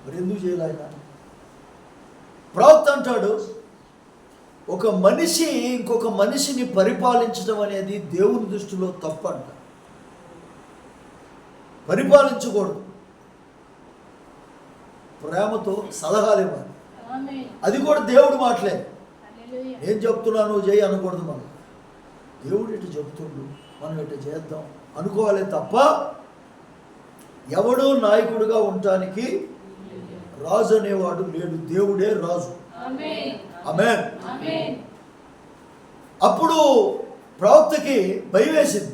మరి ఎందుకు చేయాలి ఆయన? ప్రవక్త అంటాడు, ఒక మనిషి ఇంకొక మనిషిని పరిపాలించడం అనేది దేవుని దృష్టిలో తప్పు అంట. పరిపాలించకూడదు, ప్రేమతో సలహాలు ఇవ్వాలి. అది కూడా దేవుడు మాటలే. నేను చెప్తున్నాను నువ్వు చేయి అనకూడదు. మనం దేవుడు ఇటు చెప్తుండు, మనం ఇటు చేద్దాం అనుకోవాలి తప్ప ఎవడూ నాయకుడిగా ఉండటానికి రాజు అనేవాడు లేడు. దేవుడే రాజు. ఆమేన్. అప్పుడు ప్రవక్తకి భయం వేసింది.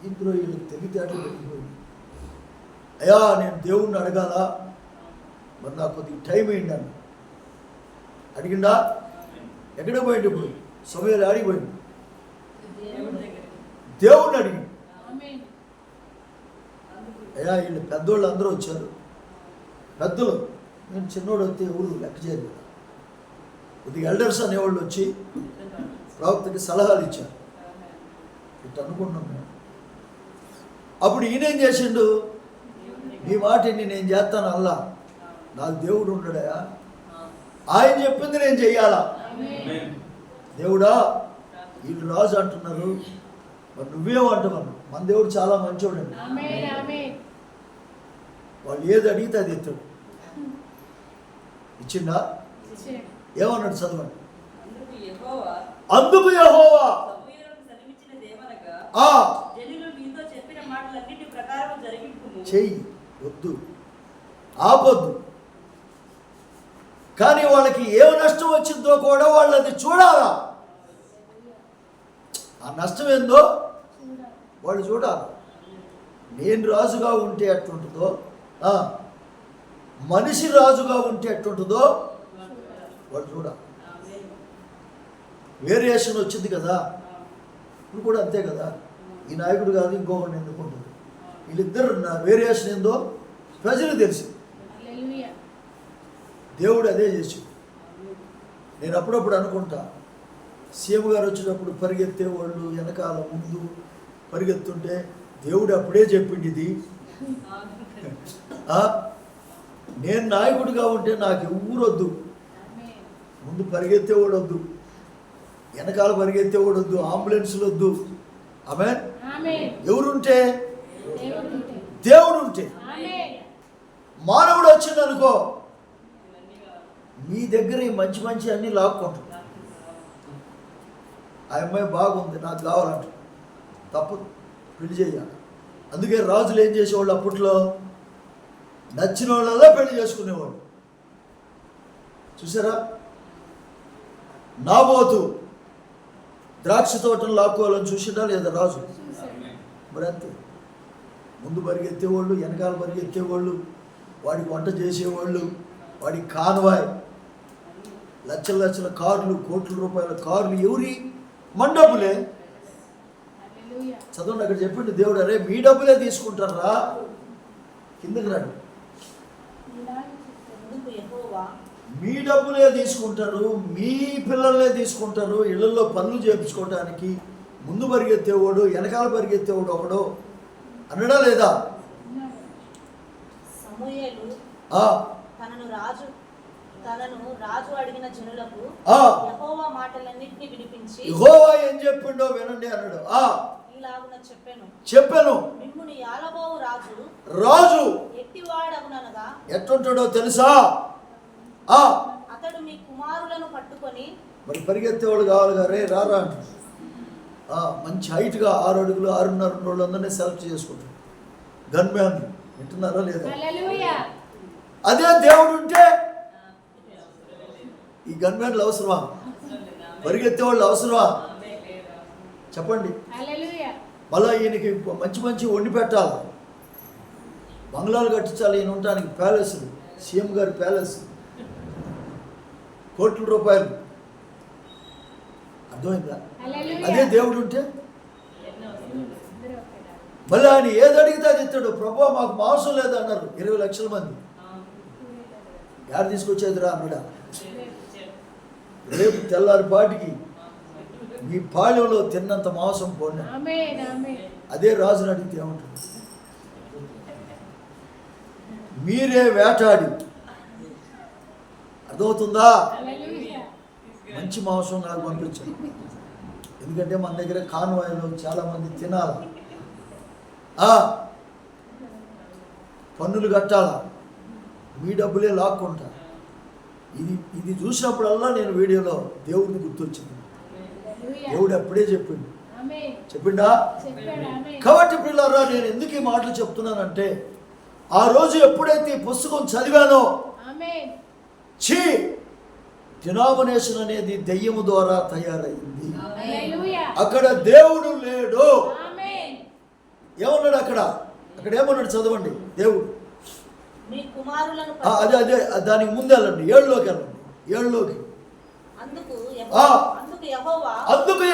ఇందులో వీళ్ళకి తెలివితేటలు పెట్టిపోయింది. అయ్యా నేను దేవుణ్ణి అడగాలా, మరి నాకు కొద్దిగా టైం అయింది అని అడిగిందా? ఎక్కడ పోయింది? ఇప్పుడు సమయాలు ఆడిపోయింది. దేవుణ్ణి అడిగింది. అయ్యా వీళ్ళు పెద్దోళ్ళు అందరూ వచ్చారు, పెద్దలు, నేను చిన్నోడు వస్తే ఎవరు లెక్క చేయలేదు. కొద్దిగా ఎల్డర్స్ అనేవాళ్ళు వచ్చి ప్రవక్తకి సలహాలు ఇచ్చారు. ఇట్లా అనుకుంటున్నాం మేము. అప్పుడు ఈయనేం చేసిండు? నీ మాటిని నేను చేస్తాను అల్లా, నాకు దేవుడు ఉండడా, ఆయన చెప్పింది నేను చెయ్యాలా. దేవుడా వీళ్ళు రాజు అంటున్నారు, మరి నువ్వేమంటున్నాను? మన దేవుడు చాలా మంచోడు. వాళ్ళు ఏది అడిగితే అది ఎత్తాడు. ఇచ్చిండా? ఏమన్నాడు చదవండి. అందుకు యెహోవా చెయ్యి, వద్దు, ఆపొద్దు. కానీ వాళ్ళకి ఏం నష్టం వచ్చిందో కూడా వాళ్ళు అది చూడాలా. ఆ నష్టం ఏందో వాళ్ళు చూడాలి. నేను రాజుగా ఉంటే ఎట్లుంటుందో, మనిషి రాజుగా ఉంటే ఎట్లుంటుందో వాళ్ళు చూడాలి. వేరియేషన్ వచ్చింది కదా, ఇప్పుడు కూడా అంతే కదా. ఈ నాయకుడు కాదు ఇంకొకరిని ఎన్నుకుంటుంది. వీళ్ళిద్దరు వేరియేషన్ ఏందో ప్రజలు తెలుసు. దేవుడు అదే చేసి. నేను అప్పుడప్పుడు అనుకుంటా, సీఎం గారు వచ్చేటప్పుడు పరిగెత్తేవాళ్ళు వెనకాల ముందు పరిగెత్తుంటే దేవుడు అప్పుడే చెప్పింది ఇది. నేను నాయకుడిగా ఉంటే నాకు ఊరొద్దు, ముందు పరిగెత్తేవాడు వద్దు, వెనకాల పరిగెత్తేవాడు వద్దు, అంబులెన్స్లు వద్దు. ఆమేన్. ఎవరుంటే? దేవుడు ఉంటే. మానవుడు వచ్చింది అనుకో, మీ దగ్గర ఈ మంచి మంచి అన్నీ లాక్కుంటాడు. ఆ అమ్మాయి బాగుంది నాకు కావాలంట, తప్పదు, పెళ్లి చేయాలి. అందుకే రాజులు ఏం చేసేవాళ్ళు అప్పట్లో? నచ్చిన వాళ్ళలో పెళ్లి చేసుకునేవాళ్ళు. చూసారా? నాబోతు ద్రాక్ష తోటను లాక్కోవాలని చూసినా లేదా రాజు? మరి అంతే. ముందు పరిగెత్తేవాళ్ళు, వెనకాల పరిగెత్తేవాళ్ళు, వాడికి వంట చేసేవాళ్ళు, వాడికి కాన్వాయ్, లక్షల లక్షల కార్లు, కోట్ల రూపాయల కార్లు. ఎవరి? మన డబ్బులే. చదవండి, అక్కడ చెప్పిండు దేవుడు, అరే మీ డబ్బులే తీసుకుంటారా, కిందకి రండి. మీ డబ్బులే తీసుకుంటారు, మీ పిల్లలే తీసుకుంటారు. ఇళ్లలో పనులు చేయించుకోవటానికి ముందు పరిగెత్తేవాడు, వెనకాల పరిగెత్తేవాడు ఒకడు అన్నడా లేదా? తనను రాజు అడిగిన జనులకు యెహోవా మాటలన్నిటిని వినిపించి యెహోవా ఏం చెప్పిండో వినండి అన్నాడు. ఇలాగున చెప్పాను, మిమ్ముని యాలబోవు రాజు ఎట్టివాడగుననగా ఎట్టుంటాడో తెలుసా? అతడు మీ కుమారులను పట్టుకొని, మరి పరిగెత్తేవాడు కావాలి గారే, రారా అంటాడు. మంచి హైట్గా 6 అడుగులు 6.5 వాళ్ళందరినీ సెలెక్ట్ చేసుకుంటాడు. Gun man. వింటున్నారా లేదా? అదే దేవుడు ఉంటే ఈ గన్ మ్యాన్లు అవసరమా? పరిగెత్తేవాళ్ళు అవసరమా? చెప్పండి. మళ్ళా ఈయనకి మంచి మంచి వండి పెట్టాలి, బంగ్లాలు కట్టించాలి. ఈయన ఉండటానికి ప్యాలెస్, సీఎం గారి ప్యాలెస్, కోట్ల రూపాయలు. అర్థమైందా? అదే దేవుడు ఉంటే మళ్ళీ ఆయన ఏది అడిగితే అది ఇస్తాడు. ప్రభు మాకు మాంసం లేదన్నారు 20 లక్షల మంది. యారు తీసుకొచ్చేదిరా అన్నాడా? రేపు తెల్లారిపాటికి మీ పాళ్యంలో తిన్నంత మాంసం పోండి. అదే రాజుని అడిగితే ఏమంటుంది? మీరే వేటాడి అర్థమవుతుందా? హల్లెలూయా. మంచి మాంసం నాకు పంపించండి, ఎందుకంటే మన దగ్గర కాన్వాయ్లో చాలామంది తినాల, పన్నులు కట్టాలా, మీ డబ్బులే లాక్కుంటా. ఇది చూసినప్పుడల్లా నేను వీడియోలో దేవుడిని గుర్తొచ్చింది. హల్లెలూయా. దేవుడు అప్పుడే చెప్పిండు, ఆమేన్. చెప్పిండా? చెప్పాడు. ఆమేన్. కాబట్టి పిల్లరా, నేను ఎందుకు ఈ మాటలు చెప్తున్నానంటే, ఆ రోజు ఎప్పుడైతే ఈ పుస్తకం చదివానో, ఆమేన్. ఛీ, డినామినేషన్ అనేది దెయ్యము ద్వారా తయారైంది, హల్లెలూయా. అక్కడ దేవుడు లేడు. ఆమేన్. ఏమన్నాడు అక్కడ? అక్కడ ఏమన్నాడు చదవండి. దేవుడు మీ కుమారులను అదే దానికి ముందు వెళ్ళండి, 7లోకి వెళ్ళండి, 7లోకి. అందుకు ఆ. అందుకు యెహోవా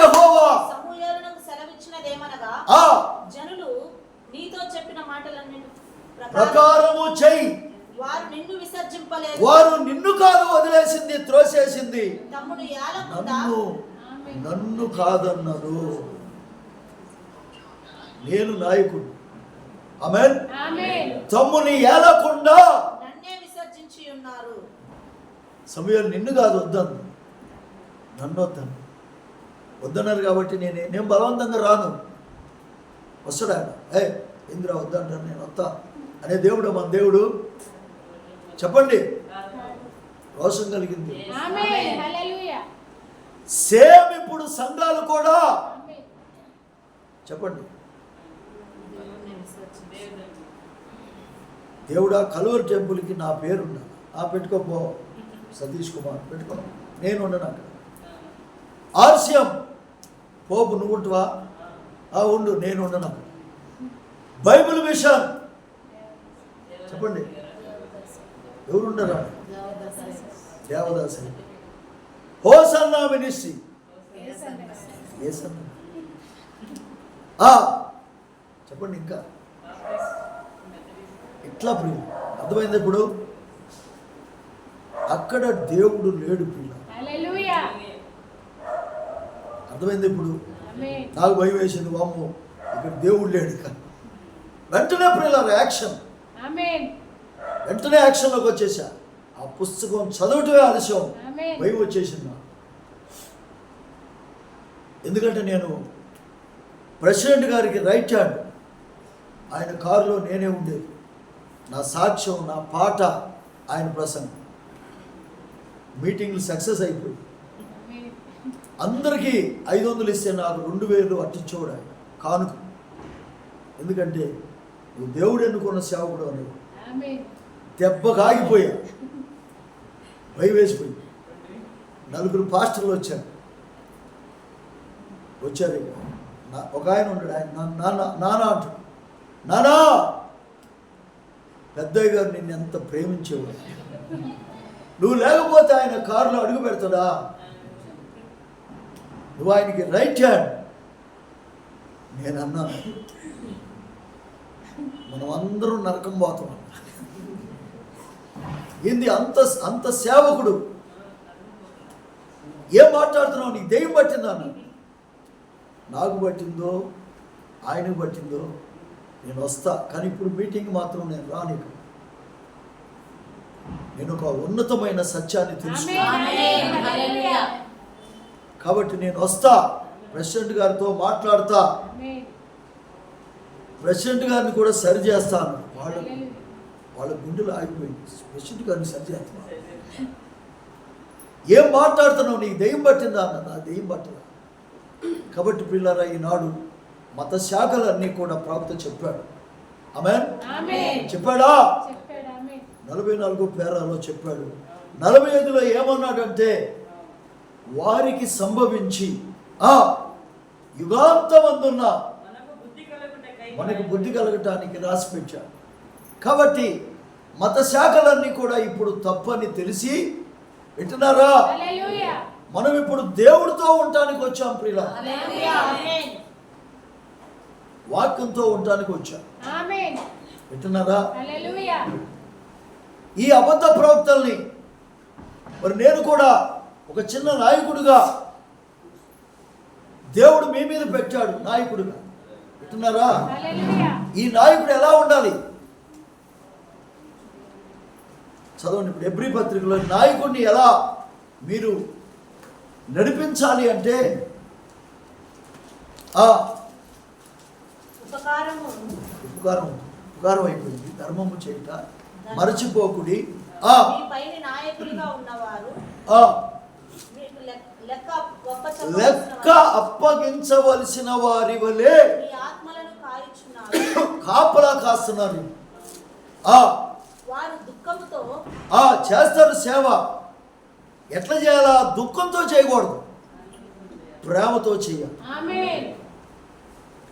యెహోవా సమూయేలునకు సెలవిచ్చినదేమనగా, ఆ జనులు నీతో చెప్పిన మాటలన్నిటి ప్రకారము చెయ్యి. వారు నిన్ను విసర్జింపలేదు, వారు నిన్ను కాదు వదిలేసింది, త్రోసేసింది, తమ్ముడు ఏలకుండా నన్ను కాదన్నారు. నేను నాయకుడు, ఆమేన్. ఆమేన్. తమ్ముని ఏలకుండా నన్నే విసర్జించి ఉన్నారు. సమయాలు నిన్ను కాదు వద్దను, నన్ను వద్దన్నారు కాబట్టి నేను బలవంతంగా రాను. వస్తాడు ఆయన, ఇందిరా వద్దంటాను, నేను వస్తా అనే దేవుడు మన దేవుడు. చెప్పండి, రోషం కలిగింది. ఆమేన్. హల్లెలూయా. సేమ్ ఇప్పుడు సంఘాలు కూడా ఆమేన్. చెప్పండి, దేవుడా కలువరి టెంపుల్కి నా పేరున్నా, పెట్టుకోపో సతీష్ కుమార్ పెట్టుకో, నేను ఉండను అక్కడ. ఆర్సిఎం పోపు నువ్వు ఉంటువా? ఉండు, నేను ఉండను అక్కడ. బైబిల్ మిషన్ చెప్పండి, ఎవరుండరా? దేవదాస్. Hosanna ministry, Esanna. చెప్పండి, ఇంకా ఇట్లా ప్రియ అర్థమైంది. ఇప్పుడు అక్కడ దేవుడు లేడు ప్రియ, హల్లెలూయా. అర్థమైంది. ఇప్పుడు ఆమేన్. నాకు భయం వేసింది, వామ్మో ఇక్కడ దేవుడు లేడు ఇక. వెంటనే ప్రియుల యాక్షన్, ఆమేన్. వెంటనే యాక్షన్లోకి వచ్చేసా. ఆ పుస్తకం చదవటమే ఆలస్యం, ఆమేన్. భయం వచ్చేసింది నాకు. ఎందుకంటే నేను ప్రెసిడెంట్ గారికి రైట్ హ్యాండ్, ఆయన కారులో నేనే ఉండేది. నా సాక్ష్యం, నా పాట, ఆయన ప్రసంగం. మీటింగ్లు సక్సెస్ అయిపోయి ఆమేన్. అందరికీ 500 ఇస్తే నాకు 2000 అట్టించోడు ఆయన కానుక. ఎందుకంటే నువ్వు దేవుడు ఎన్నుకున్న సేవకుడు అని. ఆమేన్. దెబ్బకు ఆగిపోయా, భయం వేసిపోయి. 4 పాస్టర్లు వచ్చారు. ఒక ఆయన ఉన్నాడు, ఆయన నానా అంటాడు. నానా, పెద్దయ్య గారు నిన్ను ఎంత ప్రేమించేవాడు, నువ్వు లేకపోతే ఆయన కారులో అడుగు పెడతాడా? నువ్వు ఆయనకి రైట్ హ్యాండ్. నేను అన్నాను, మనం అందరం నరకం పోతాం. ఏంది అంత సేవకుడు, ఏం మాట్లాడుతున్నావు? నీకు దెయ్యం పట్టిందా అన్న. నాకు పట్టిందో ఆయనకు పట్టిందో నేను వస్తా, కానీ ఇప్పుడు మీటింగ్ మాత్రం నేను రాను. నేను ఒక ఉన్నతమైన సత్యాన్ని తెలుసుకున్నాను. ఆమేన్. హల్లెలూయా. కాబట్టి నేను వస్తా, ప్రెసిడెంట్ గారితో మాట్లాడతా, ఆమేన్. ప్రెసిడెంట్ గారిని కూడా సరి చేస్తాను. హల్లెలూయా. వాళ్ళ గుండెలు ఆగిపోయింది. ప్రెసిడెంట్ గారిని సరి చేస్తాను. ఏం మాట్లాడుతున్నావు? నీకు దెయ్యం పట్టిందా అన్న. నా దెయ్యం పట్టదా. కాబట్టి పిల్లరా, ఈనాడు మత శాఖలన్నీ కూడా ప్రవక్త చెప్పాడు. ఆమేన్. ఆమేన్. చెప్పాడా? చెప్పాడు. ఆమేన్. 44 పేరాలో చెప్పాడు. 45లో ఏమన్నాడంటే, వారికి సంభవించి యుగాంతమందున్న మనకు బుద్ధి కలగటానికి రాసి పెట్టాడు. కాబట్టి మత శాఖలన్నీ కూడా ఇప్పుడు తప్పని తెలిసి వింటున్నారా? హల్లెలూయా. మనం ఇప్పుడు దేవుడితో ఉండటానికి వచ్చాం ప్రియులా, హల్లెలూయా. ఆమేన్. వాక్యంతో ఉండటానికి వచ్చాం. ఆమేన్. వింటున్నారా? హల్లెలూయా. ఈ అబద్ధ ప్రవక్తల్ని మరి నేను కూడా ఒక చిన్న నాయకుడిగా దేవుడు మీ మీద పెట్టాడు, నాయకుడిగా. వింటున్నారా? హల్లెలూయా. ఈ నాయకుడు ఎలా ఉండాలి? చదవండి. ఇప్పుడు ఎబ్రీ పత్రికలో నాయకుడిని ఎలా మీరు నడిపించాలి అంటే ఉపకారం అయిపోయింది. ధర్మము చేయట మరచిపోకుడి. మీ పైన నాయకులుగా ఉన్నవారు మీకు లెక్క అప్పగించవలసిన వారి వలె మీ ఆత్మలను కాయుచున్నారు. కాపలా కాస్తున్నారు. వారు దుఃఖముతో చేస్తారు సేవ. ఎట్లా చేయాలా? దుఃఖంతో చేయకూడదు, ప్రేమతో చేయాలి. ఆమేన్.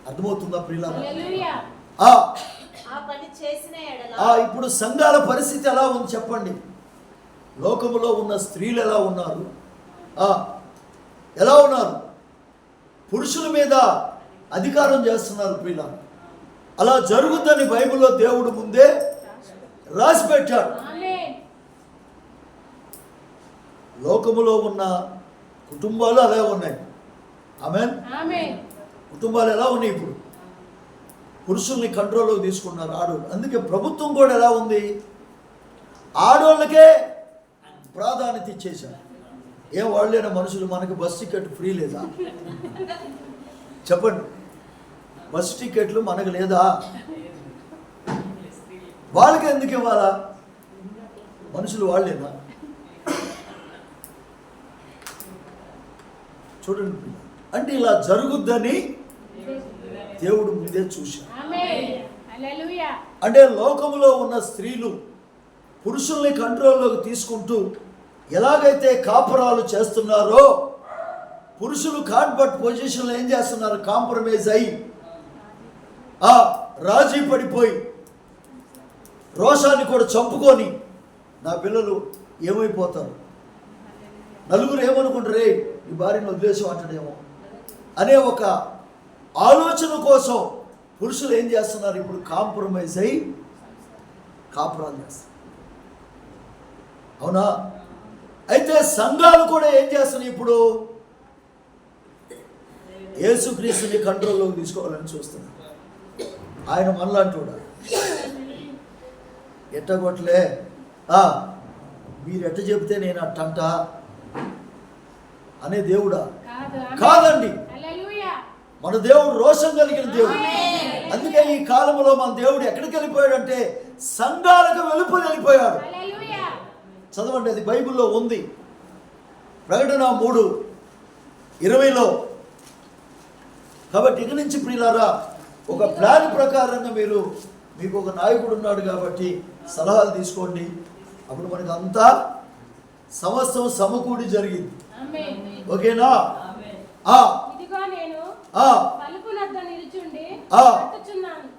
అర్థమవుతుందా ప్రియులారా? హల్లెలూయా. ఆ పని చేసిన ఎడల ఇప్పుడు సంఘాల పరిస్థితి ఎలా ఉంది చెప్పండి? లోకములో ఉన్న స్త్రీలు ఎలా ఉన్నారు? ఎలా ఉన్నారు? పురుషుల మీద అధికారం చేస్తున్నారు ప్రియులారా. అలా జరుగుద్దని బైబిల్లో దేవుడు ముందే రాసి పెట్టాడు. ఆమేన్. లోకములో ఉన్న కుటుంబాలు అలా ఉన్నాయి. ఆమేన్. ఆమేన్. కుటుంబాలు ఎలా ఉన్నాయి? ఇప్పుడు పురుషుల్ని కంట్రోల్లోకి తీసుకున్నారు ఆడోళ్ళు. అందుకే ప్రభుత్వం కూడా ఎలా ఉంది? ఆడోళ్ళకే ప్రాధాన్యత ఇచ్చేశారు. ఏం వాళ్ళైనా మనుషులు మనకి బస్ టికెట్ ఫ్రీ లేదా? చెప్పండి, బస్ టికెట్లు మనకు లేదా? వాళ్ళకి ఎందుకు ఇవ్వాలా? మనుషులు వాళ్ళేనా? చూడండి, అంటే ఇలా జరుగుద్దని దేవుడు ముందే చూశాడు. ఆమేన్. హల్లెలూయా. అంటే లోకంలో ఉన్న స్త్రీలు పురుషుల్ని కంట్రోల్లోకి తీసుకుంటూ ఎలాగైతే కాపురాలు చేస్తున్నారో, పురుషులు కాన్వర్ట్ పొజిషన్లో ఏం చేస్తున్నారు? కాంప్రమైజ్ అయ్యి రాజీ పడిపోయి రోషాన్ని కూడా చంపుకొని నా పిల్లలు ఏమైపోతారు, నలుగురు ఏమనుకుంటారే ఈ భార్యను వదిలేసి అంటాడేమో అనే ఒక ఆలోచన కోసం పురుషులు ఏం చేస్తున్నారు? ఇప్పుడు కాంప్రమైజ్ అయ్యి కాపురాలు చేస్తారు. అవునా? అయితే సంఘాలు కూడా ఏం చేస్తున్నాయి? ఇప్పుడు యేసుక్రీస్తుని కంట్రోల్లోకి తీసుకోవాలని చూస్తున్నారు. ఆయన మనలాంటోడా? ఎట్టగొట్టలే మీరు ఎట్ట చెబితే నేను అట్టంట అనే దేవుడా? కాదండి. మన దేవుడు రోషం కలిగిన దేవుడు. అందుకే ఈ కాలంలో మన దేవుడు ఎక్కడికి వెళ్ళిపోయాడంటే సంఘాలకు వెళ్ళిపోయాడు. చదవండి, అది బైబిల్లో ఉంది. ప్రకటన 3:20. కాబట్టి ఇక నుంచి ప్రియులారా, ఒక ప్లాన్ ప్రకారంగా మీకు ఒక నాయకుడు ఉన్నాడు కాబట్టి సలహాలు తీసుకోండి. అప్పుడు మనకు అంతా సమస్తం సమకూడి జరిగింది. ఓకేనా?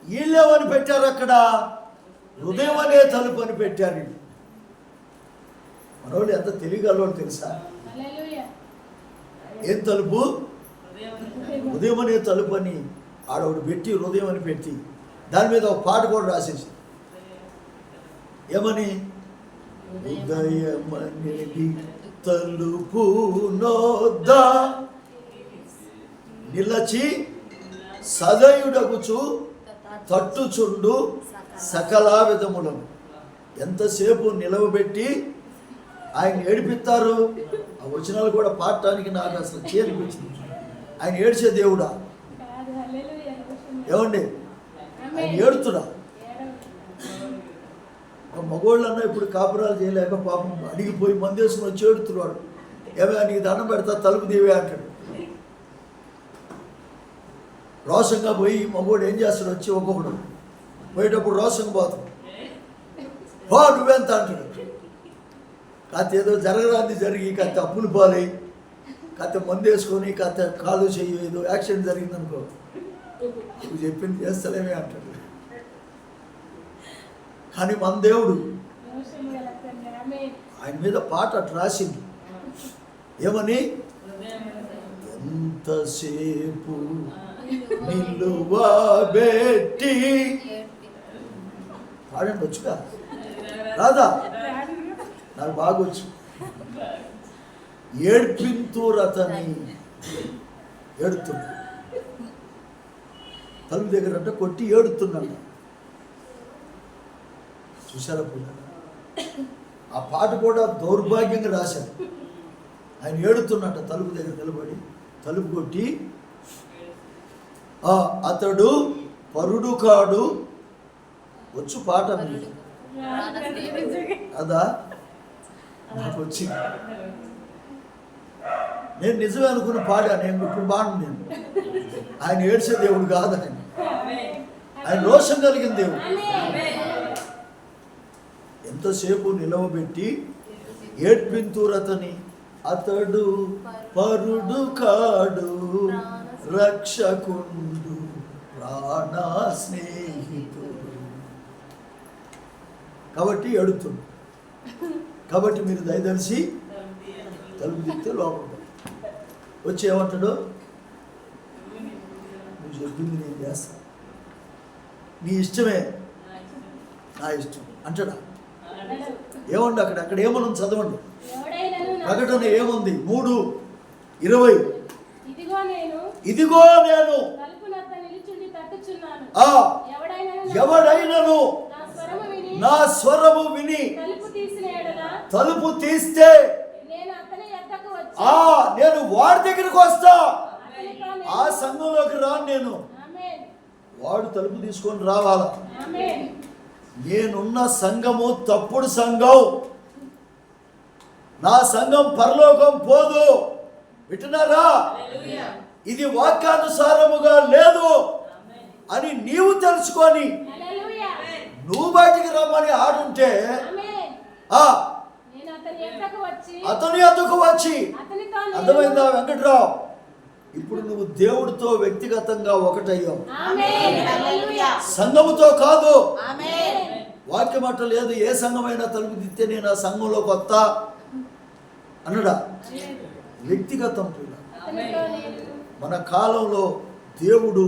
వీళ్ళేమని పెట్టారు అక్కడ? హృదయం అనే తలుపు అని పెట్టారు. మనోళ్ళు ఎంత తెలియగలరో తెలుసా? ఏం తలుపు? హృదయం అనే తలుపు అని ఆడవాడు పెట్టి, హృదయం అని పెట్టి దాని మీద ఒక పాట కూడా రాసేసి, ఏమని? హృదయమనేది తలుపు నొద్ద నిలచి సదయుడగుచు తట్టుచుండు సకల విధములను. ఎంతసేపు నిలవబెట్టి ఆయన ఏడిపిస్తారు. ఆ వచనాలు కూడా పాడటానికి నాకు అసలు చేరిపించింది. ఆయన ఏడ్చే దేవుడా? ఏమండి, ఆయన ఏడుతుడా? మగోళ్ళన్నా ఇప్పుడు కాపురాలు చేయలేక పాపం అడిగిపోయి మందేసుకుని వచ్చి ఏడుతున్నాడు. ఏమైనా నీకు దండం పెడతా తలుపు దేవే అంటాడు. రోషంగా పోయి మగోడు ఏం చేస్తాడు? వచ్చి ఒక్కొక్కడు పోయేటప్పుడు రోషంగా పోతాడు. నువ్వెంత అంటాడు. కాస్త ఏదో జరగరాంది జరిగి కాస్త అప్పులు పాలై కాస్త మందు వేసుకొని కాస్త కాలు చెయ్యి ఏదో యాక్సిడెంట్ జరిగిందనుకో, నువ్వు చెప్పింది చేస్తలేమే అంటాడు. కానీ మన దేవుడు ఆయన మీద పాట అటు రాసింది. ఏమని? ఎంతసేపు నిలువబెట్టి. పాడండి, వచ్చుగా? రాదా? నాకు బాగా వచ్చు. ఏడ్పింతురతని ఏడుతున్నా, తలుపు దగ్గర అంటే కొట్టి ఏడుతున్నాడు. చూసారా పిల్లలు? ఆ పాట కూడా దౌర్భాగ్యంగా రాశారు. ఆయన ఏడుతున్నట్ట తలుపు దగ్గర నిలబడి తలుపు కొట్టి, అతడు పరుడు కాడు. వచ్చు పాట మీరు అదా? నాకు వచ్చి నేను నిజమే అనుకుని పాడా. నేను ఇప్పుడు బాను. నేను ఆయన ఏడ్చే దేవుడు కాదు. ఆయన రోషం కలిగిన దేవుడు. ఎంతసేపు నిలవబెట్టి ఏడ్పింతురతని, అతడు పరుడు కాడు రక్షకుండు ప్రాణ స్నేహితుడు. కాబట్టి ఏడుతుంది. కాబట్టి మీరు దయదలిసి తలుపు తిప్పితే లోపల వచ్చి ఏమంటాడు? నువ్వు చెప్పింది నేను చేస్తాను, నీ ఇష్టమే నా ఇష్టం అంటాడా? ఏమండి అక్కడ ఏమన్నా చదవండి. ప్రకటన ఏముంది? 3:20. ఇదిగో నేను ఎవడైనను నా స్వరము విని తలుపు తీస్తే నేను వాడి దగ్గరికి వస్తా. ఆ సంఘంలోకి రాను నేను. వాడు తలుపు తీసుకొని రావాలా? నేనున్న సంఘము తప్పుడు సంఘం. నా సంఘం పరలోకం పోదు. వింటున్నారా? ఇది వాక్యానుసారముగా లేదు అని నీవు తెలుసుకొని నువ్వు బయటికి రమ్మని ఆడుంటే అతని ఎద్దకు వచ్చి, అర్థమైందా వెంకట్రావు? ఇప్పుడు నువ్వు దేవుడితో వ్యక్తిగతంగా ఒకటయ్యావు, సంఘముతో కాదు. వాక్యం అట్ట లేదు. ఏ సంఘమైనా తలుపు తిత్తే నేను ఆ సంఘంలోకి వస్తా అన్నడా? వ్యక్తిగతం. మన కాలంలో దేవుడు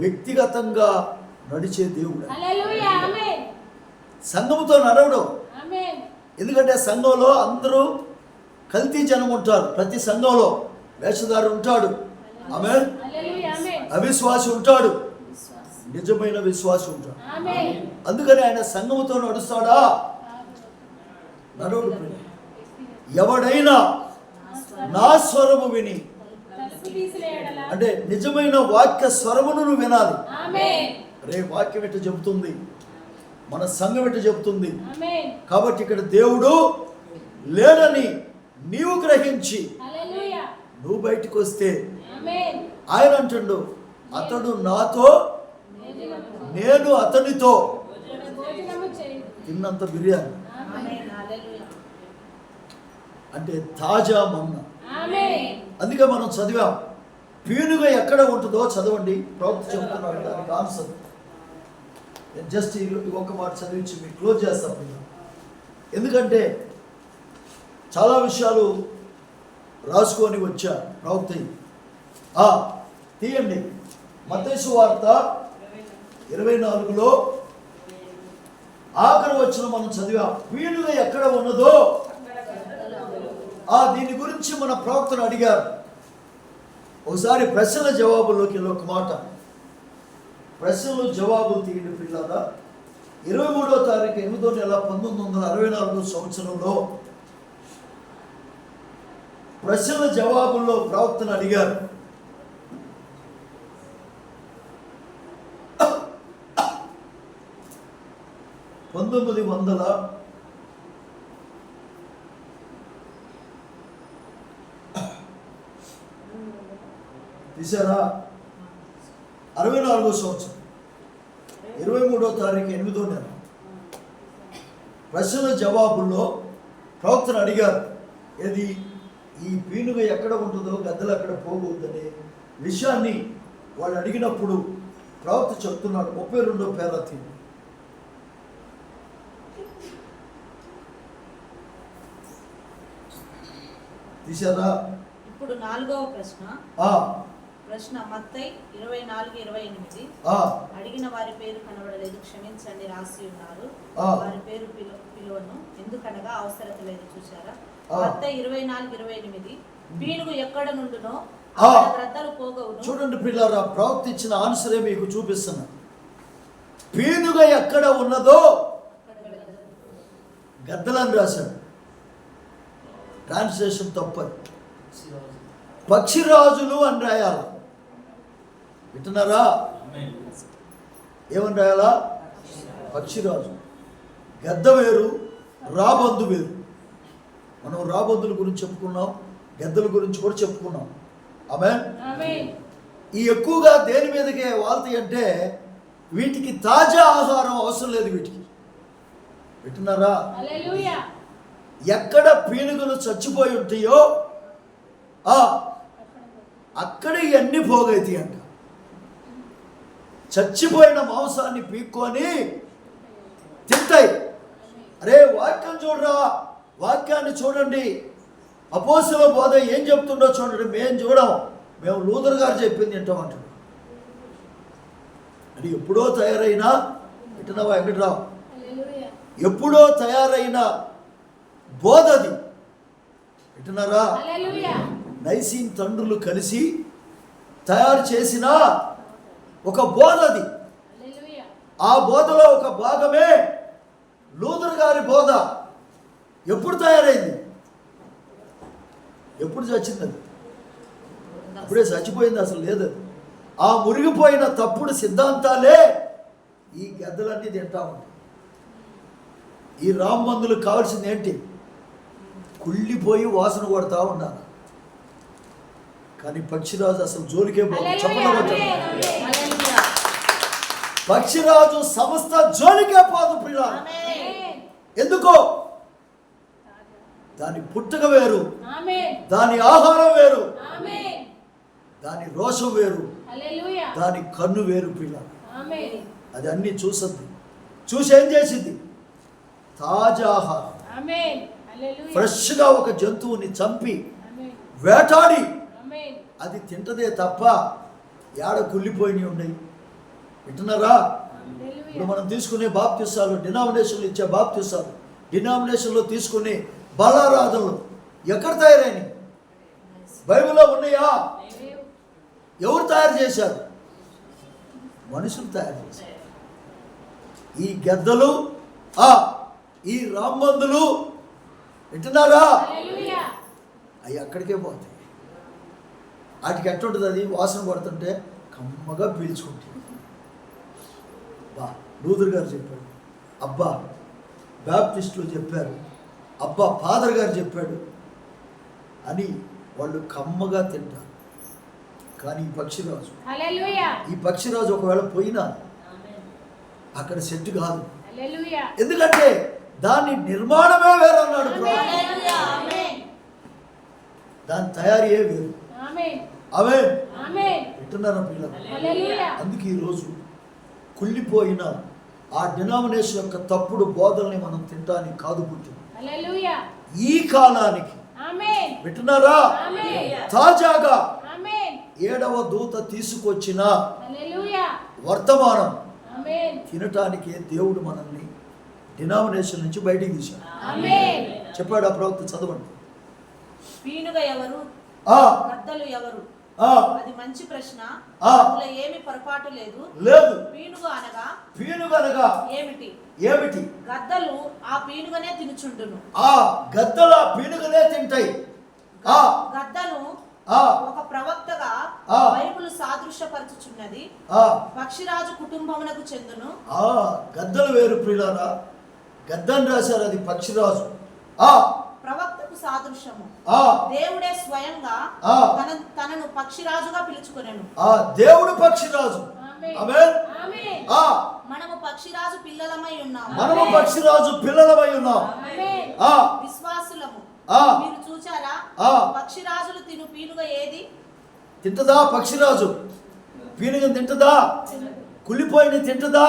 వ్యక్తిగతంగా నడిచే దేవుడు. సంఘముతో నడవడం. ఎందుకంటే సంఘంలో అందరూ కల్తీ జనం ఉంటారు. ప్రతి సంఘంలో వేషధారు ఉంటాడు, ఆమేన్, అవిశ్వాసి ఉంటాడు, నిజమైన విశ్వాసి ఉంటాడు. అందుకని ఆయన సంఘముతో నడుస్తాడా? నడవడు. ఎవడైనా నా స్వరము విని, అంటే నిజమైన వాక్య స్వరమును నువ్వు వినాలి. రే వాక్యం ఎట్ట చెబుతుంది, మన సంఘం ఎట్ట చెబుతుంది. కాబట్టి ఇక్కడ దేవుడు లేడని నీవు గ్రహించి నువ్వు బయటికి వస్తే ఆయన అంటుండు, అతడు నాతో నేను అతనితో తిన్నంత బిర్యానీ అంటే తాజా మన్నా. అందుకే మనం చదివాం. పీనుగా ఎక్కడ ఉంటుందో చదవండి. ప్రవక్త చెబుతున్నాడు దానికి ఆన్సర్. జస్ట్ ఒక మాట చదివించి మీకు క్లోజ్ చేస్తాం. ఎందుకంటే చాలా విషయాలు రాసుకొని వచ్చా ప్రవక్త. తీయండి మత్తయి సువార్త 24లో ఆఖరి వచ్చిన మనం చదివాం. పీనుగా ఎక్కడ ఉన్నదో దీని గురించి మన ప్రవక్తను అడిగారు. ఒకసారి ప్రశ్నల జవాబుల్లోకి ఒక మాట. ప్రశ్నలు జవాబులు తీయండి పిల్లరా. 23వ తారీఖు 8వ నెల 1964 సంవత్సరంలో ప్రశ్నల జవాబుల్లో ప్రవక్తను అడిగారు. తీసారా? 64వ సంవత్సరం 23వ తారీఖు 8వ నెల ప్రశ్నల జవాబుల్లో ప్రవక్తను అడిగారు. ఏది? ఈ పీనుగ ఎక్కడ ఉంటుందో గద్దలు అక్కడ పోకూడదనే విషయాన్ని వాళ్ళు అడిగినప్పుడు ప్రవక్త చెప్తున్నాడు. 32వ పేరాతి తీసారా? ఇప్పుడు 4వ ప్రశ్న. ప్రశ్న మత్తయి 24:28. అడిగిన వారి పేరు కనబడలేదు, క్షమించండి, రాసి ఉన్నారు. వారి పేరు పిలువను, ఎందుకనగా అవసరత లేదు. చూసారా? మత్తయి 24:28. పీనుగు ఎక్కడ నుండునో అక్కడ గ్రద్దలు పోగవును. చూడండి పిల్లరా, ప్రవక్త ఇచ్చిన ఆన్సరే మీకు చూపిస్తున్నా. పీనుగ ఎక్కడ ఉన్నదో గద్దలని రాశాడు. ట్రాన్స్లేషన్ తప్పదు. పక్షిరాజులు అని రాయాలి. వింటున్నారా? ఏమని రాయాలా? పక్షిరాజు. గద్ద వేరు, రాబందు వేరు. మనం రాబందుల గురించి చెప్పుకున్నాం, గద్దల గురించి కూడా చెప్పుకున్నాం. ఆమేన్. ఈ ఎక్కువగా దేని మీదకే వాళ్తాయి అంటే వీటికి తాజా ఆహారం అవసరం లేదు. వీటికి వింటున్నారా? ఎక్కడ పీనుగలు చచ్చిపోయి ఉంటాయో అక్కడ ఇవన్నీ పోగైతాయి అంట. చచ్చిపోయిన మాంసాన్ని పీక్కొని తింటాయి. అరే వాక్యం చూడరా, వాక్యాన్ని చూడండి. అపోస్తలుల బోధ ఏం చెప్తుండో చూడండి. మేము చూడం, మేము లూథర్ గారు చెప్పింది తింటామంటాడు. అది ఎప్పుడో తయారైనా వింటున్నావా వెంకటరావు? ఎప్పుడో తయారైన బోధది. వింటున్నారా? నైసీన్ తండ్రులు కలిసి తయారు చేసిన ఒక బోధది. ఆ బోధలో ఒక భాగమే లూథర్ గారి బోధ. ఎప్పుడు తయారైంది? ఎప్పుడు చచ్చింది? అది అప్పుడే చచ్చిపోయింది, అసలు లేదు. ఆ మురిగిపోయిన తప్పుడు సిద్ధాంతాలే ఈ గద్దలన్నీ తింటా ఉంటాయి. ఈ రామ్మందులకు కావాల్సింది ఏంటి? కుళ్ళిపోయి వాసన కొడతా ఉండాలి. కానీ పక్షిరాజు అసలు జోలికే పోదు. పక్షిరాజు సమస్త జోలికే పోదు పిల్లలు. ఎందుకో? దాని పుట్టుక వేరు, దాని ఆహారం వేరు, దాని రోషం వేరు, దాని కన్ను వేరు పిల్లలు. అది అన్ని చూసద్ది. చూసి ఏం చేసింది? తాజా ఆహారం, ఫ్రెష్గా ఒక జంతువుని చంపి వేటాడి అది తింటదే తప్ప ఏడ కుళ్ళిపోయినవి ఉన్నాయి. వింటున్నారా? ఇప్పుడు మనం తీసుకునే బాప్తిసాలు, డినామినేషన్లు ఇచ్చే బాప్తిసాలు, డినామినేషన్లో తీసుకునే బలారాధనలు ఎక్కడ తయారైనవి? బైబిల్లో ఉన్నాయా? ఎవరు తయారు చేశారు? మనుషులు తయారు చేశారు. ఈ గద్దలు, ఈ రామ్మందులు, వింటున్నారా? అవి అక్కడికే పోతాయి. వాటికి ఎట్టుంటుంది? అది వాసన పడుతుంటే కమ్మగా పీల్చుకుంటుంది. లూథర్ గారు చెప్పాడు, అబ్బా బాప్టిస్టులు చెప్పారు, అబ్బా ఫాదర్ గారు చెప్పాడు అని వాళ్ళు కమ్మగా తింటారు. కానీ ఈ పక్షిరాజు ఒకవేళ పోయినా అక్కడ సెట్ కాదు. ఎందుకంటే దాని నిర్మాణమే వేరు అన్నాడు. దాని తయారీయే వేరు. వింటున్నారా పిల్లలు? అందుకే ఈరోజు కుళ్ళిపోయిన ఆ డినామినేషన్ యొక్క తప్పుడు బోధల్ని మనం తింటానికి కాదు పుట్టింది. ఈ కాలానికి వింటున్నారా? తాజాగా 7వ దూత తీసుకొచ్చిన వర్తమానం తినటానికే దేవుడు మనల్ని డినామినేషన్ నుంచి బయటికి తీశాడు. చెప్పాడు ఆ ప్రవక్త, చదవండి. పీనుగ ఎవరు, గద్దలు ఎవరు? అది మంచి ప్రశ్న. అందులో ఏమి పొరపాటు లేదు. పీనుగ అనగా ఏమిటి? గద్దలు ఆ పీనుగనే తినుచుండును. గద్దలు ఆ పీనుగనే తింటాయి. గద్దలు ఒక ప్రవక్తగా బైబిల్ సాదృశ్యపరచుచున్నది. పక్షిరాజు కుటుంబమునకు చెందును. గద్దలు వేరు ప్రియులారా. గద్దని రాశారు, అది పక్షిరాజు. ప్రవక్తకు సాదృశ్యము. దేవుడే స్వయంగా తనను పక్షిరాజుగా పిలుచుకొనెను. దేవుడు పక్షిరాజు. మనము పక్షిరాజు పిల్లలమై ఉన్నాము. విశ్వాసులము. మీరు చూచారా? పక్షిరాజులు తిను పీనుగ ఏది? తింటదా పక్షిరాజు? పీనుగ తింటదా? కుళ్ళిపోయిన తింటదా?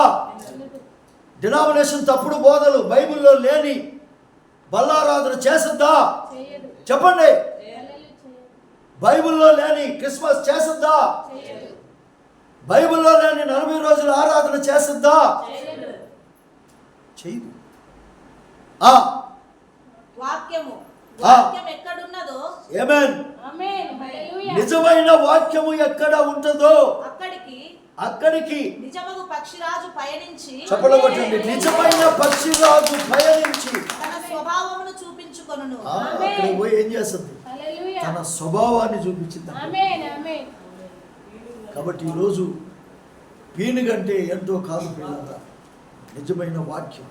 డినామినేషన్ తప్పుడు బోధలు, బైబిల్లో లేని బల్లారాధన చేస్తుందా? చెప్పండి. బైబిల్లో లేని క్రిస్మస్ చేస్తుందా? బైబిల్లో లేని 40 రోజుల ఆరాధన చేస్తుందా? చేయదు. వాక్యం ఎక్కడున్నదో, నిజమైన వాక్యము ఎక్కడ ఉంటుందో అక్కడికి నిజమగు పక్షిరాజు పయనించి, చెప్పలగొట్టండి, నిజమైన పక్షిరాజు పయనించి తన స్వభావమును చూపించుకొనును. అక్కడ పోయి ఏం చేస్తుంది? హల్లెలూయా. తన స్వభావాన్ని చూపించింది. ఆమేన్ ఆమేన్. కాబట్టి ఈరోజు పీనుగంటే ఏంటో కాదు పిల్లల నిజమైన వాక్యం.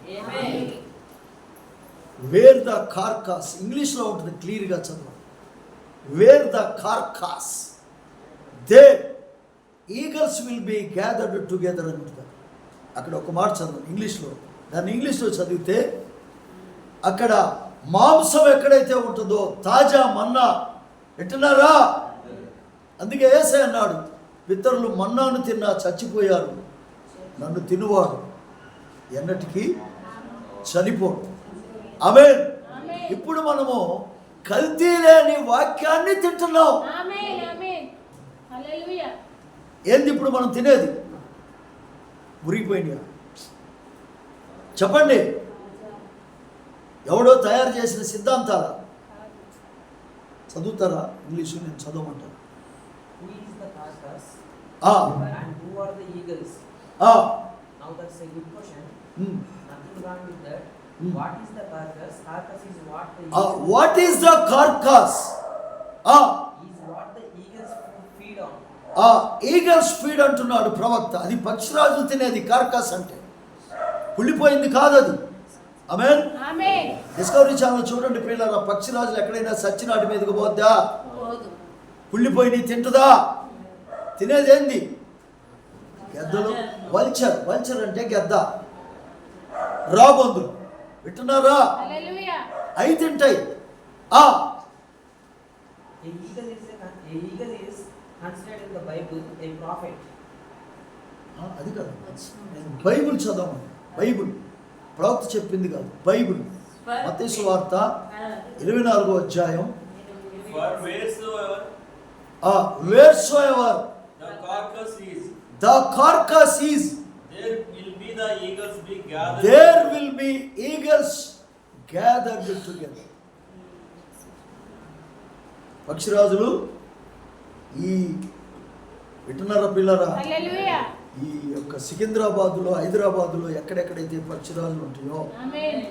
వేర్ ద కార్కాస్, ఇంగ్లీష్లో ఉంటుంది, క్లియర్గా చదవండి. Where the carcass there eagles will be gathered together అని ఉంటుంది. అక్కడ ఒక మాట చదవండి ఇంగ్లీష్లో. దాన్ని ఇంగ్లీష్లో చదివితే అక్కడ మాంసం ఎక్కడైతే ఉంటుందో తాజా మన్నా ఎట్టున్నారా. అందుకే యేసయ్య అన్నాడు, పితరులు మన్నాను తిన్నా చచ్చిపోయారు, నన్ను తినువాడు ఎన్నటికీ చనిపోడు. ఆమేన్. ఇప్పుడు మనము కల్తీ లేని వాక్యాన్ని తింటున్నాం. ఆమేన్ ఆమేన్. హల్లెలూయా. ఏంది ఇప్పుడు మనం తినేది? మురిగిపోయినా చెప్పండి, ఎవడో తయారు చేసిన సిద్ధాంతాల చదువుతారా? ఇంగ్లీషు నేను చదవమంటాను. Who is the carcass Ah. and who are the eagles? Ah. Now that's a good question. Hmm. Nothing wrong with that. Hmm. What is the carcass? Carcass is what the What is the carcass? is what the eagles feed on. Eagles feed అంటున్నాడు ప్రవక్త. అది పక్షిరాజు తినేది కార్కాస్ అంటే. కుళ్ళిపోయింది కాదు అది. ఆమేన్ ఆమేన్. Discovery channel చూడండి పిల్లల, పక్షిరాజులు ఎక్కడైనా సచ్చినాటి మీదకి పోద్దా? పోదు. కుళ్ళిపోయి తింటుందా? తినేది ఏంది? గెద్దలు. వల్చర్, వల్చర్ అంటే గెద్ద, రాబందులు వింటున్నారా? హల్లెలూయా. అవి తింటాయి. A eagle is considered in the Bible a prophet. అది కాదు, నేను బైబిల్ చదవను. బైబిల్ ప్రవక్త చెప్పింది కాదు, బైబిల్. మత్తయి సువార్త 24వ అధ్యాయం. For wheresoever wheresoever the carcass is, the carcass is, there will be the eagles be gathered. there will be eagles gathered together. పక్షిరాజులు ఈ వింటున్నారా పిల్లరా? హల్లెలూయా. ఈ యొక్క సికింద్రాబాదులో, హైదరాబాదులో ఎక్కడెక్కడైతే పక్షిరాజులు ఉంటాయో ఆమేన్.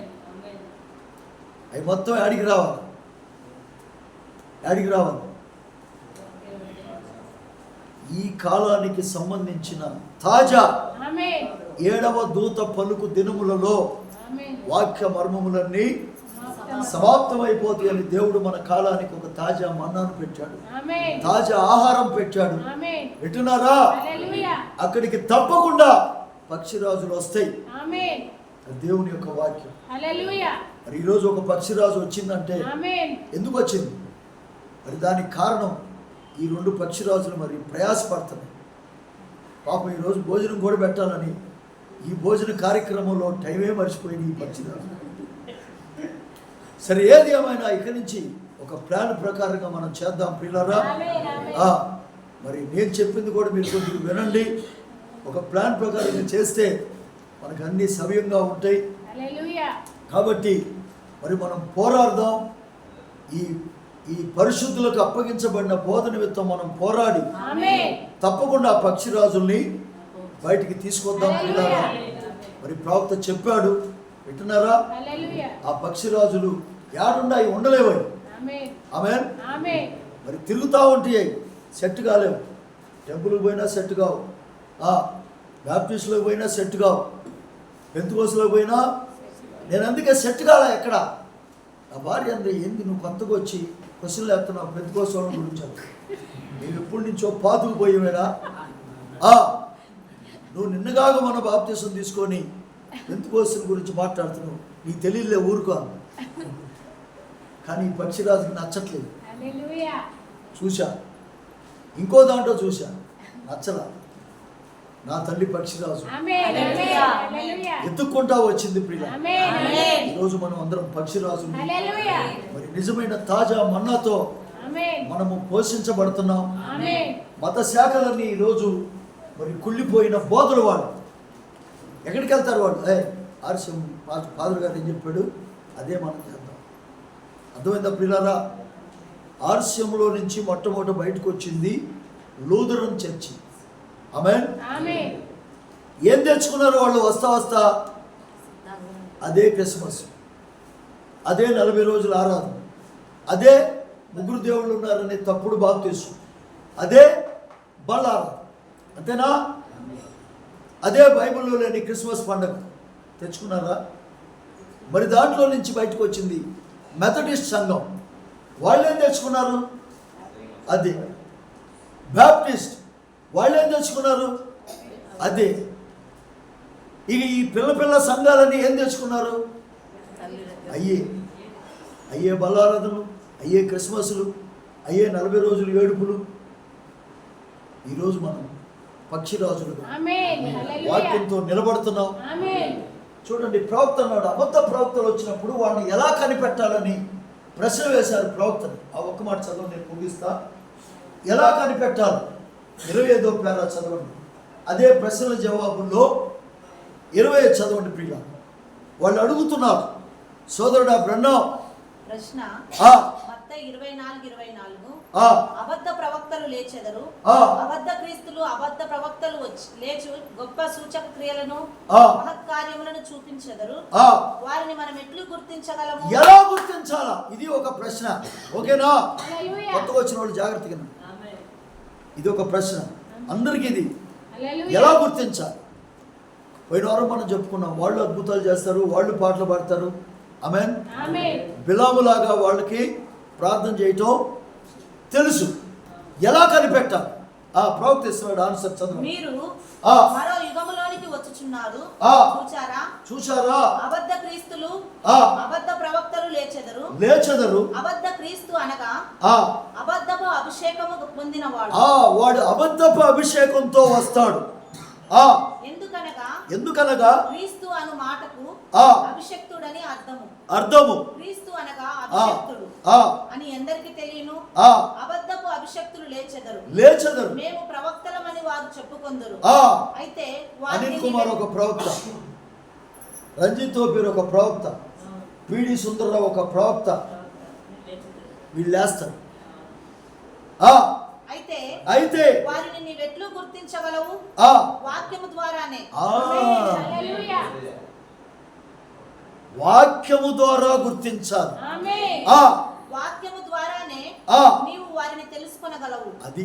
అవి మొత్తం యాడికి రావాలి? యాడికి రావాలి? ఈ కాలానికి సంబంధించిన తాజా ఆమేన్ 7వ దూత పలుకు దినములలో ఆమేన్. వాక్య మర్మములన్నీ సమాప్తమైపోతాయి అని దేవుడు మన కాలానికి ఒక తాజా మన్నాను పెట్టాడు, ఆమేన్. తాజా ఆహారం పెట్టాడు. ఆమేన్. వింటున్నారా? హల్లెలూయా. అక్కడికి తప్పకుండా పక్షిరాజులు వస్తాయి. ఆమేన్. అది దేవుని యొక్క వాక్యం. హల్లెలూయా. మరి ఈరోజు ఒక పక్షిరాజు వచ్చిందంటే ఆమేన్. ఎందుకు వచ్చింది? మరి దానికి కారణం ఈ 2 పక్షిరాజులు మరి ప్రయాసపడుతున్నాయి. పాపం ఈరోజు భోజనం కూడా పెట్టాలని ఈ భోజన కార్యక్రమంలో టైమే మర్చిపోయింది ఈ పక్షిరాజు. సరే, ఏది ఏమైనా ఇక్కడి నుంచి ఒక ప్లాన్ ప్రకారంగా మనం చేద్దాం పిల్లరా. ఆమేన్ ఆమేన్. మరి నేను చెప్పింది కూడా మీరు కొద్దిగా వినండి. ఒక ప్లాన్ ప్రకారంగా చేస్తే మనకు అన్నీ సవ్యంగా ఉంటాయి. హల్లెలూయా. కాబట్టి మరి మనం పోరాడదాం. ఈ పరిశుద్ధులకు అప్పగించబడిన బోధ నిమిత్తం మనం పోరాడి ఆమేన్. తప్పకుండా ఆ పక్షిరాజుల్ని బయటికి తీసుకొద్దాం పిల్లరా. మరి ప్రవక్త చెప్పాడు, వింటున్నారా? హల్లెలూయా. ఆ పక్షిరాజులు యాడున్నాయి, ఉండలేవు. ఆమేన్ ఆమేన్. ఆమేన్. మరి తిరుగుతూ ఉంటాయి, సెట్ కాలేవు. టెంపుల్కి పోయినా సెట్ కావు, బ్యాప్టిస్ట్లోకి పోయినా సెట్ కావు, పెంతుకోసలోకి పోయినా. నేను అందుకే సెట్ కాల. ఎక్కడ నా భార్య అంది, ఏంది నువ్వు కొత్తగా వచ్చి క్వశ్చన్లు వేస్తున్నావు పెంతుకోసం గురించి? నేను ఎప్పటి నుంచో పాతుకు పోయేవేనా? నువ్వు నిన్నగాగా మన బాప్తీసం తీసుకొని పెంతుకోసం గురించి మాట్లాడుతున్నావు, నీకు తెలియలే, ఊరుకో. కానీ ఈ పక్షిరాజుకి నచ్చట్లేదు. హల్లెలూయా. చూశా, ఇంకో దాంట్లో చూశా, నచ్చలా. నా తల్లి పక్షిరాజు ఆమేన్ ఆమేన్. హల్లెలూయా. ఎత్తుక్కుంటా వచ్చింది ప్రియ. ఆమేన్ ఆమేన్. ఈరోజు మనం అందరం పక్షిరాజు హల్లెలూయా. మరి నిజమైన తాజా మన్నాతో ఆమేన్ మనము పోషించబడుతున్నాం. ఆమేన్. మత శాఖలన్నీ ఈరోజు మరి కుళ్ళిపోయిన బోధలు. వాళ్ళు ఎక్కడికి వెళ్తారు? వాళ్ళు ఆర్యం ఫాదర్ గారు ఏం చెప్పాడు అదే మనం చేద్దాం. అర్థమైందా ప్రియులారా? ఆర్యంలో నుంచి మొట్టమొదటి బయటకు వచ్చింది లూథరన్ చర్చి. ఆమేన్. ఆమేన్. ఏం తెచ్చుకున్నారు వాళ్ళు? వస్తా వస్తా అదే క్రిస్మస్, అదే 40 రోజుల ఆరాధన, అదే ముగ్గురు దేవుళ్ళు ఉన్నారనే తప్పుడు బాప్తీసు, అదే బల్ల ఆరాధన. అంతేనా? అదే బైబిల్లో లేని క్రిస్మస్ పండుగ తెచ్చుకున్నారా? మరి దాంట్లో నుంచి బయటకు వచ్చింది మెథడిస్ట్ సంఘం. వాళ్ళు ఏం తెచ్చుకున్నారు? అదే. బ్యాప్టిస్ట్ వాళ్ళు ఏం తెచ్చుకున్నారు? అదే. ఇక ఈ పిల్ల సంఘాలన్నీ ఏం తెచ్చుకున్నారు? అయ్యే బలారాధనలు, అయ్యే క్రిస్మస్లు, అయ్యే 40 రోజులు ఏడుపులు. ఈరోజు మనం పక్షిరాజులుగా వాక్యంతో నిలబడుతున్నాం. చూడండి, ప్రవక్త అన్నాడు, అబద్ధ ప్రవక్తలు వచ్చినప్పుడు వాళ్ళని ఎలా కనిపెట్టాలని ప్రశ్న వేశారు ప్రవక్తని. ఆ ఒక్క మాట చదవండి, నేను ముగిస్తా. ఎలా కనిపెట్టాలి? 25వ పేరా చదవండి. అదే ప్రశ్నల జవాబుల్లో 20 చదవండి ప్రియ. వాళ్ళు అడుగుతున్నారు, సోదరుడా బ్రహ్మం ప్రశ్న మత్తయి 24:24 అబద్ధ ప్రవక్తలు లేచెదరు, అబద్ధ క్రీస్తులు అబద్ధ ప్రవక్తలు లేచి గొప్ప సూచక క్రియలను మహత్కార్యములను చూపించెదరు, వారిని మనం ఎట్లు గుర్తించగలము? ఎలా గుర్తించాలా? ఇది ఒక ప్రశ్న. ఓకేనా? కొత్తగా వచ్చిన వాళ్ళు జాగ్రత్తగా, ఇది ఒక ప్రశ్న అందరికీ. ఇది ఎలా గుర్తించాలి? పోయిన వారం మనం చెప్పుకున్నాం, వాళ్ళు అద్భుతాలు చేస్తారు, వాళ్ళు పాటలు పాడతారు. ఆమేన్. బిలాములాగా వాళ్ళకి ప్రార్థన చేయటం తెలుసు. ఎలా కనిపెట్టాలి? ప్రవక్త ఇస్తున్నాడు ఆన్సర్ చదువు. మీరు మరో యుగములోనికి వచ్చుచున్నారు, చూచారా? అబద్ధ క్రీస్తులు అబద్ధ ప్రవక్తలు లేచెదరు. అబద్ధ క్రీస్తు అనగా అబద్ధపు అభిషేకము పొందినవాడు. వాడు అబద్ధపు అభిషేకంతో వస్తాడు. ఎందుకనగా క్రీస్తు అను మాటకు అభిషక్తుడని అర్థము. క్రీస్తు అనగా అభిషక్తుడు అని ఎందరికి తెలియను. అబద్ధపు అభిషక్తులు లేచెదరు, మేము ప్రవక్తలమని వారు చెప్పుకొందరు. అయితే అనిల్ కుమార్ ఒక ప్రవక్త, రంజిత్ తోపీర్ ఒక ప్రవక్త, పిడి సుందరరావు ఒక ప్రవక్త, వీళ్ళు లేస్తారు. అయితే వారిని నీవెట్లు గుర్తించగలవు? వాక్యము ద్వారానే. వాక్యము ద్వారా గుర్తించాలి. వాక్యము ద్వారానే నీవు వారిని తెలుసుకొనగలవు. అది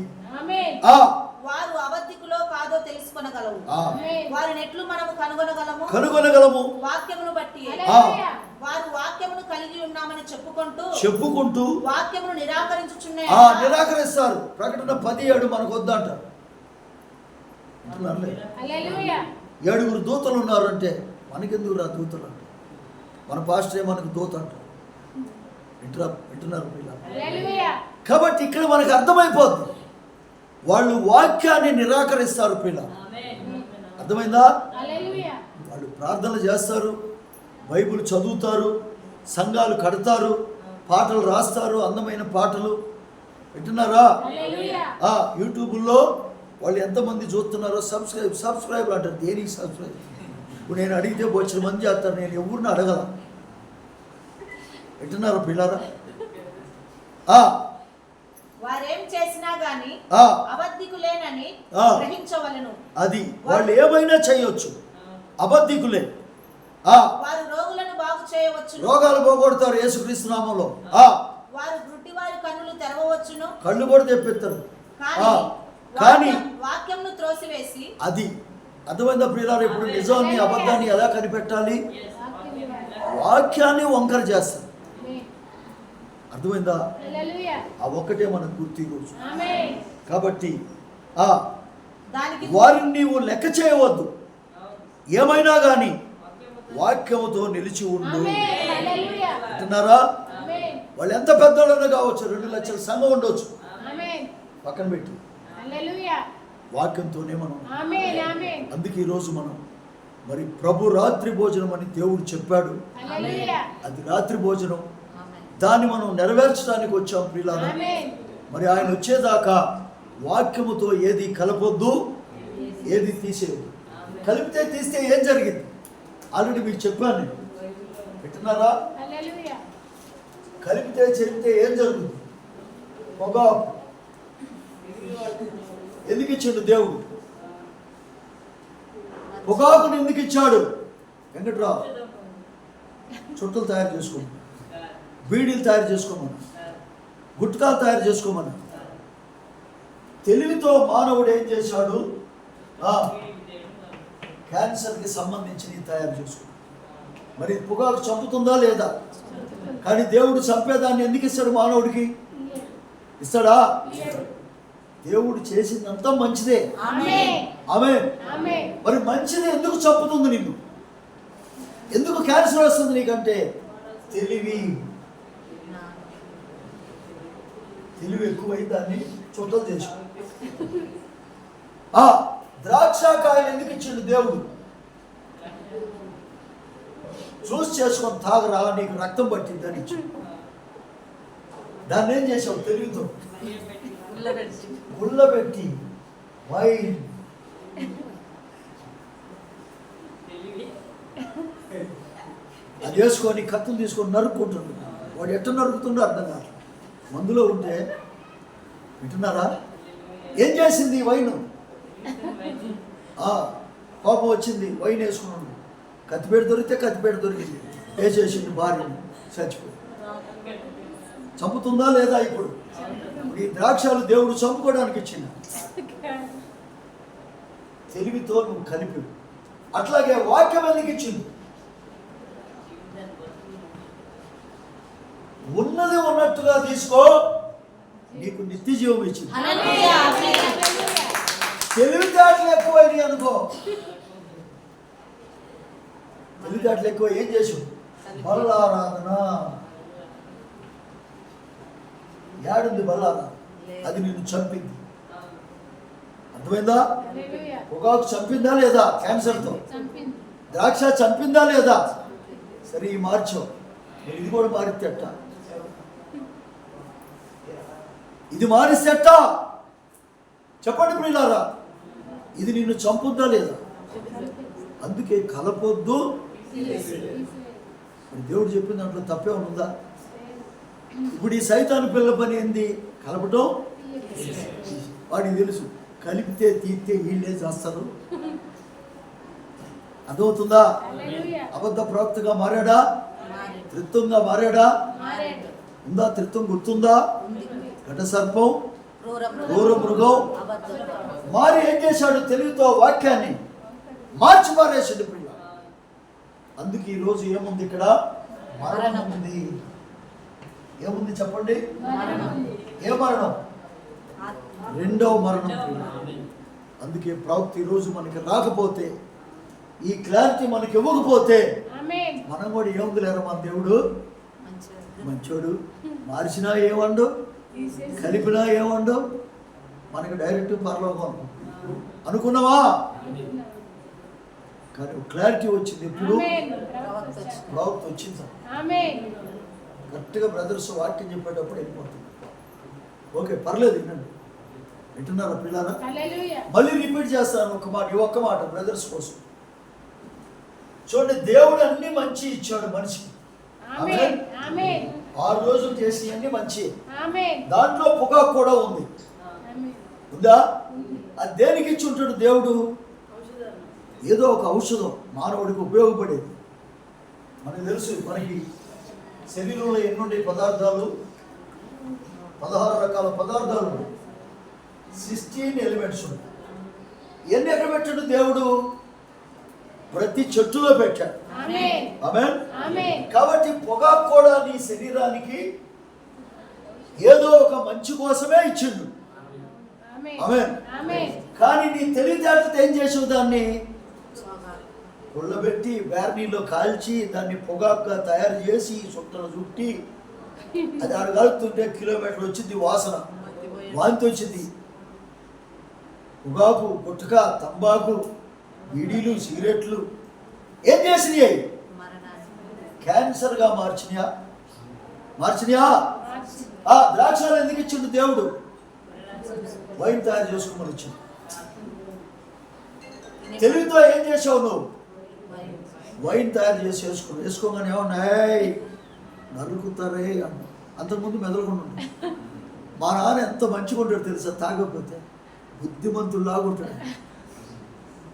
వారు అబద్ధికులో కాదో తెలుసుకొనగలవు. వారిని ఎట్లు మనము కనుగొనగలము? వాక్యమును బట్టి. వారు వాక్యమును కలిగి ఉన్నామని చెప్పుకుంటూ వాక్యమును నిరాకరిస్తారు. ప్రకటన 10:7 మనకు వద్దంటారు. 7 దూతలు ఉన్నారు అంటే మనకెందుకు రా దూతలు అంటే? మన పాస్టరే మనకు దూత అంటారు. వింటున్నారు పిల్లలు? కాబట్టి ఇక్కడ మనకు అర్థమైపోద్ది, వాళ్ళు వాక్యాన్ని నిరాకరిస్తారు పిల్లలు. అర్థమైందా? వాళ్ళు ప్రార్థనలు చేస్తారు, బైబిల్ చదువుతారు, సంఘాలు కడతారు, పాటలు రాస్తారు, అందమైన పాటలు. వింటున్నారా? యూట్యూబ్లో వాళ్ళు ఎంతమంది చూస్తున్నారో సబ్స్క్రైబ్ అంటారు. దేనికి సబ్స్క్రైబ్? ఇప్పుడు నేను అడిగితే వచ్చిన మంది చేస్తారు, నేను ఎవరిని అడగల. వింటున్నారా పిల్లరా? వారేం చేసినా గాని అబద్ధికులేనని గ్రహించవలెను. అది వాళ్ళు ఏమైనా చేయొచ్చు, అబద్ధికులే. వారు రోగులను బాగు చేయవచ్చు, రోగాలు పోగొడతారు యేసుక్రీస్తు నామములో. వారు గుడ్డివారి కన్నులు తెరవవచ్చును, కళ్ళు కూడా తెప్పిస్తారు. కానీ వాక్యంను త్రోసివేసి. అది అర్థమైందా ప్రియులారా? ఇప్పుడు నిజాన్ని అబద్ధాన్ని ఎలా కనిపెట్టాలి? వాక్యాన్ని వంకర చేస్తారు. అర్థమైందా? ఆ ఒక్కటే మనకు గుర్తు రోజు. కాబట్టి వారిని నీవు లెక్క చేయవద్దు, ఏమైనా కానీ వాక్యముతో నిలిచి ఉండు. అంటున్నారా? వాళ్ళు ఎంత పెద్దోళ్ళైనా కావచ్చు, 2 లక్షల సంఘం ఉండొచ్చు, పక్కన పెట్టి వాక్యంతోనే మనం. అందుకే ఈరోజు మనం మరి ప్రభు రాత్రి భోజనం అని దేవుడు చెప్పాడు. అది రాత్రి భోజనం, దాన్ని మనం నెరవేర్చడానికి వచ్చాం ప్రియులారా. మరి ఆయన వచ్చేదాకా వాక్యముతో ఏది కలపొద్దు, ఏది తీసేయద్దు. కలిపితే తీస్తే ఏం జరిగింది ఆల్రెడీ మీకు చెప్పాను నేను. వింటున్నారా? కలిపితే చెప్తే ఏం జరుగుతుంది? పొగాకు ఎందుకు ఇచ్చాడు దేవుడు? పొగాకుని ఎందుకు ఇచ్చాడు? వెంకట్రావు చుట్టలు తయారు చేసుకుంటాం. బీడీలు తయారు చేసుకోమన్నా, గుట్కాలు తయారు చేసుకోమన్నా. తెలివితో మానవుడు ఏం చేశాడు? క్యాన్సర్కి సంబంధించి తయారు చేసుకున్నాడు. మరి పొగాకు చంపుతుందా లేదా? కానీ దేవుడు చంపేదాన్ని ఎందుకు ఇస్తాడు మానవుడికి? ఇస్తాడా? దేవుడు చేసిందంతా మంచిదే. ఆమేన్. మరి మంచిది ఎందుకు చంపుతుంది నిన్ను? ఎందుకు క్యాన్సర్ వస్తుంది నీకంటే? తెలివి ఎక్కువై దాన్ని చుట్టలు చేసి. ద్రాక్షకాయలు ఎందుకు ఇచ్చిండు దేవుడు? జ్యూస్ చేసుకొని తాగరా, నీకు రక్తం పట్టింది అని ఇచ్చిండు. దాన్ని ఏం చేసావు? తెలివితో గుళ్ళబెట్టి వైన్ అది వేసుకొని కత్తులు తీసుకొని నరుక్కుంటుండు. వాడు ఎట్ట నరుకుతుండో అర్థం కాదు. మందులో ఉంటే వింటున్నారా? ఏం చేసింది వైన్? కోపం వచ్చింది, వైన్ వేసుకున్నాడు. కత్తిపేట దొరికితే కత్తిపేట దొరికింది, వేసేసింది భార్యని, చచ్చిపోయి. చంపుతుందా లేదా? ఇప్పుడు ఈ ద్రాక్షాలు దేవుడు చంపుకోవడానికి ఇచ్చిన తెలివితో నువ్వు కలిపి. అట్లాగే వాక్యం ఎందుకు ఇచ్చింది? ఉన్నది ఉన్నట్టుగా తీసుకో, నీకు నిత్య జీవం ఇచ్చింది. తెలివితేటలు ఎక్కువైనాయి అనుకో. తెలివితేటలు ఎక్కువ ఏం చేసావు? బల్లారాధన. ఏడుంది బల్లారాధన? అది నిన్ను చంపింది. అర్థమైందా? పొగాకు చంపిందా లేదా? క్యాన్సర్తో. ద్రాక్ష చంపిందా లేదా? సరే, ఈ మార్చావు. ఇది కూడా మారితే అట్ట, ఇది మారిస్తే అట్ట. చెప్పండి ప్రియులారా, ఇది నిన్ను చంపుద్దా లేదా? అందుకే కలపొద్దు. దేవుడు చెప్పిన దాంట్లో తప్పే ఉందా? ఇప్పుడు ఈ సైతాను పిల్ల పని ఏంది? కలపటం. వాడికి తెలుసు, కలిపితే తీస్తే వీళ్ళే చేస్తారు. అర్థమవుతుందా? అబద్ధ ప్రవక్తగా మారాడా? త్రిత్వంగా మారాడా? ఉందా? త్రిత్వం గుర్తుందా? ఘట సర్పం, క్రూర మృగం మారి ఏం చేశాడు? తెలివితో వాక్యాన్ని మార్చి మారేసాడు పిల్ల. అందుకే ఈరోజు ఏముంది ఇక్కడ? మరణం ఉంది. ఏముంది చెప్పండి? ఏ మరణం? రెండవ మరణం. అందుకే ప్రవక్త ఈరోజు మనకి రాకపోతే, ఈ క్లారిటీ మనకి ఇవ్వకపోతే, మనం కూడా ఏముంది లేరా, మన దేవుడు మంచోడు, మార్చినా ఏమండు, కలిపినా ఏమండు, మనకి డైరెక్ట్ పరలోకం అనుకున్నావా? కానీ క్లారిటీ వచ్చింది ఎప్పుడు? ప్రవక్త వచ్చింది. కరెక్ట్గా బ్రదర్స్ వాక్యం చెప్పేటప్పుడు వెళ్ళిపోతుంది. ఓకే, పర్లేదు, వినండి. వింటున్నారా పిల్లరా? మళ్ళీ రిపీట్ చేస్తాను ఒక మాట, ఒక్క మాట బ్రదర్స్ కోసం. చూడండి, దేవుడు అన్ని మంచి ఇచ్చాడు మనిషికి. 6 రోజులు చేసి అన్ని మంచి. దాంట్లో పొగాకు కూడా ఉంది. ఉందా? అది దేనికి ఇచ్చి ఉంటాడు దేవుడు? ఏదో ఒక ఔషధం మానవుడికి ఉపయోగపడేది. మనకు తెలుసు, మనకి శరీరంలో ఎన్నుండే పదార్థాలు? 16 రకాల పదార్థాలు, 16 ఎలిమెంట్స్ ఉన్నాయి. ఎన్ని ఎక్కడ పెట్టాడు దేవుడు? ప్రతి చెట్టులో పెట్టాడు. ఆమేన్. కాబట్టి పొగాకు కూడా నీ శరీరానికి ఏదో ఒక మంచి కోసమే ఇచ్చిండు. ఆమేన్. కానీ నీ తెలివితేటతో ఏం చేసావు? దాన్ని ఉళ్ళబెట్టి బ్యార్నీలో కాల్చి దాన్ని పొగాకుగా తయారు చేసి చుట్టలు చుట్టి అది అడగాలుతుంటే కిలోమీటర్ వచ్చింది, వాసన, వాంతి వచ్చింది. పొగాకు, గుట్కా, తంబాకు, బీడీలు, సిగరెట్లు ఏం చేసినాయి? క్యాన్సర్గా మార్చినాయా? ద్రాక్షాలు ఎందుకు ఇచ్చిండు దేవుడు? వైన్ తయారు చేసుకోమని ఇచ్చిండు. తెలివితో ఏం చేసావు నువ్వు? వైన్ తయారు చేసి వేసుకోగానే ఏమన్నాయి? నరుకుతారే అన్న. అంతకుముందు మెదలకుండా ఉంటాడు. మా నాన్న ఎంత మంచిగా ఉంటాడు తెలుసా? తాగకపోతే బుద్ధిమంతుల్లాగా ఉంటాడు.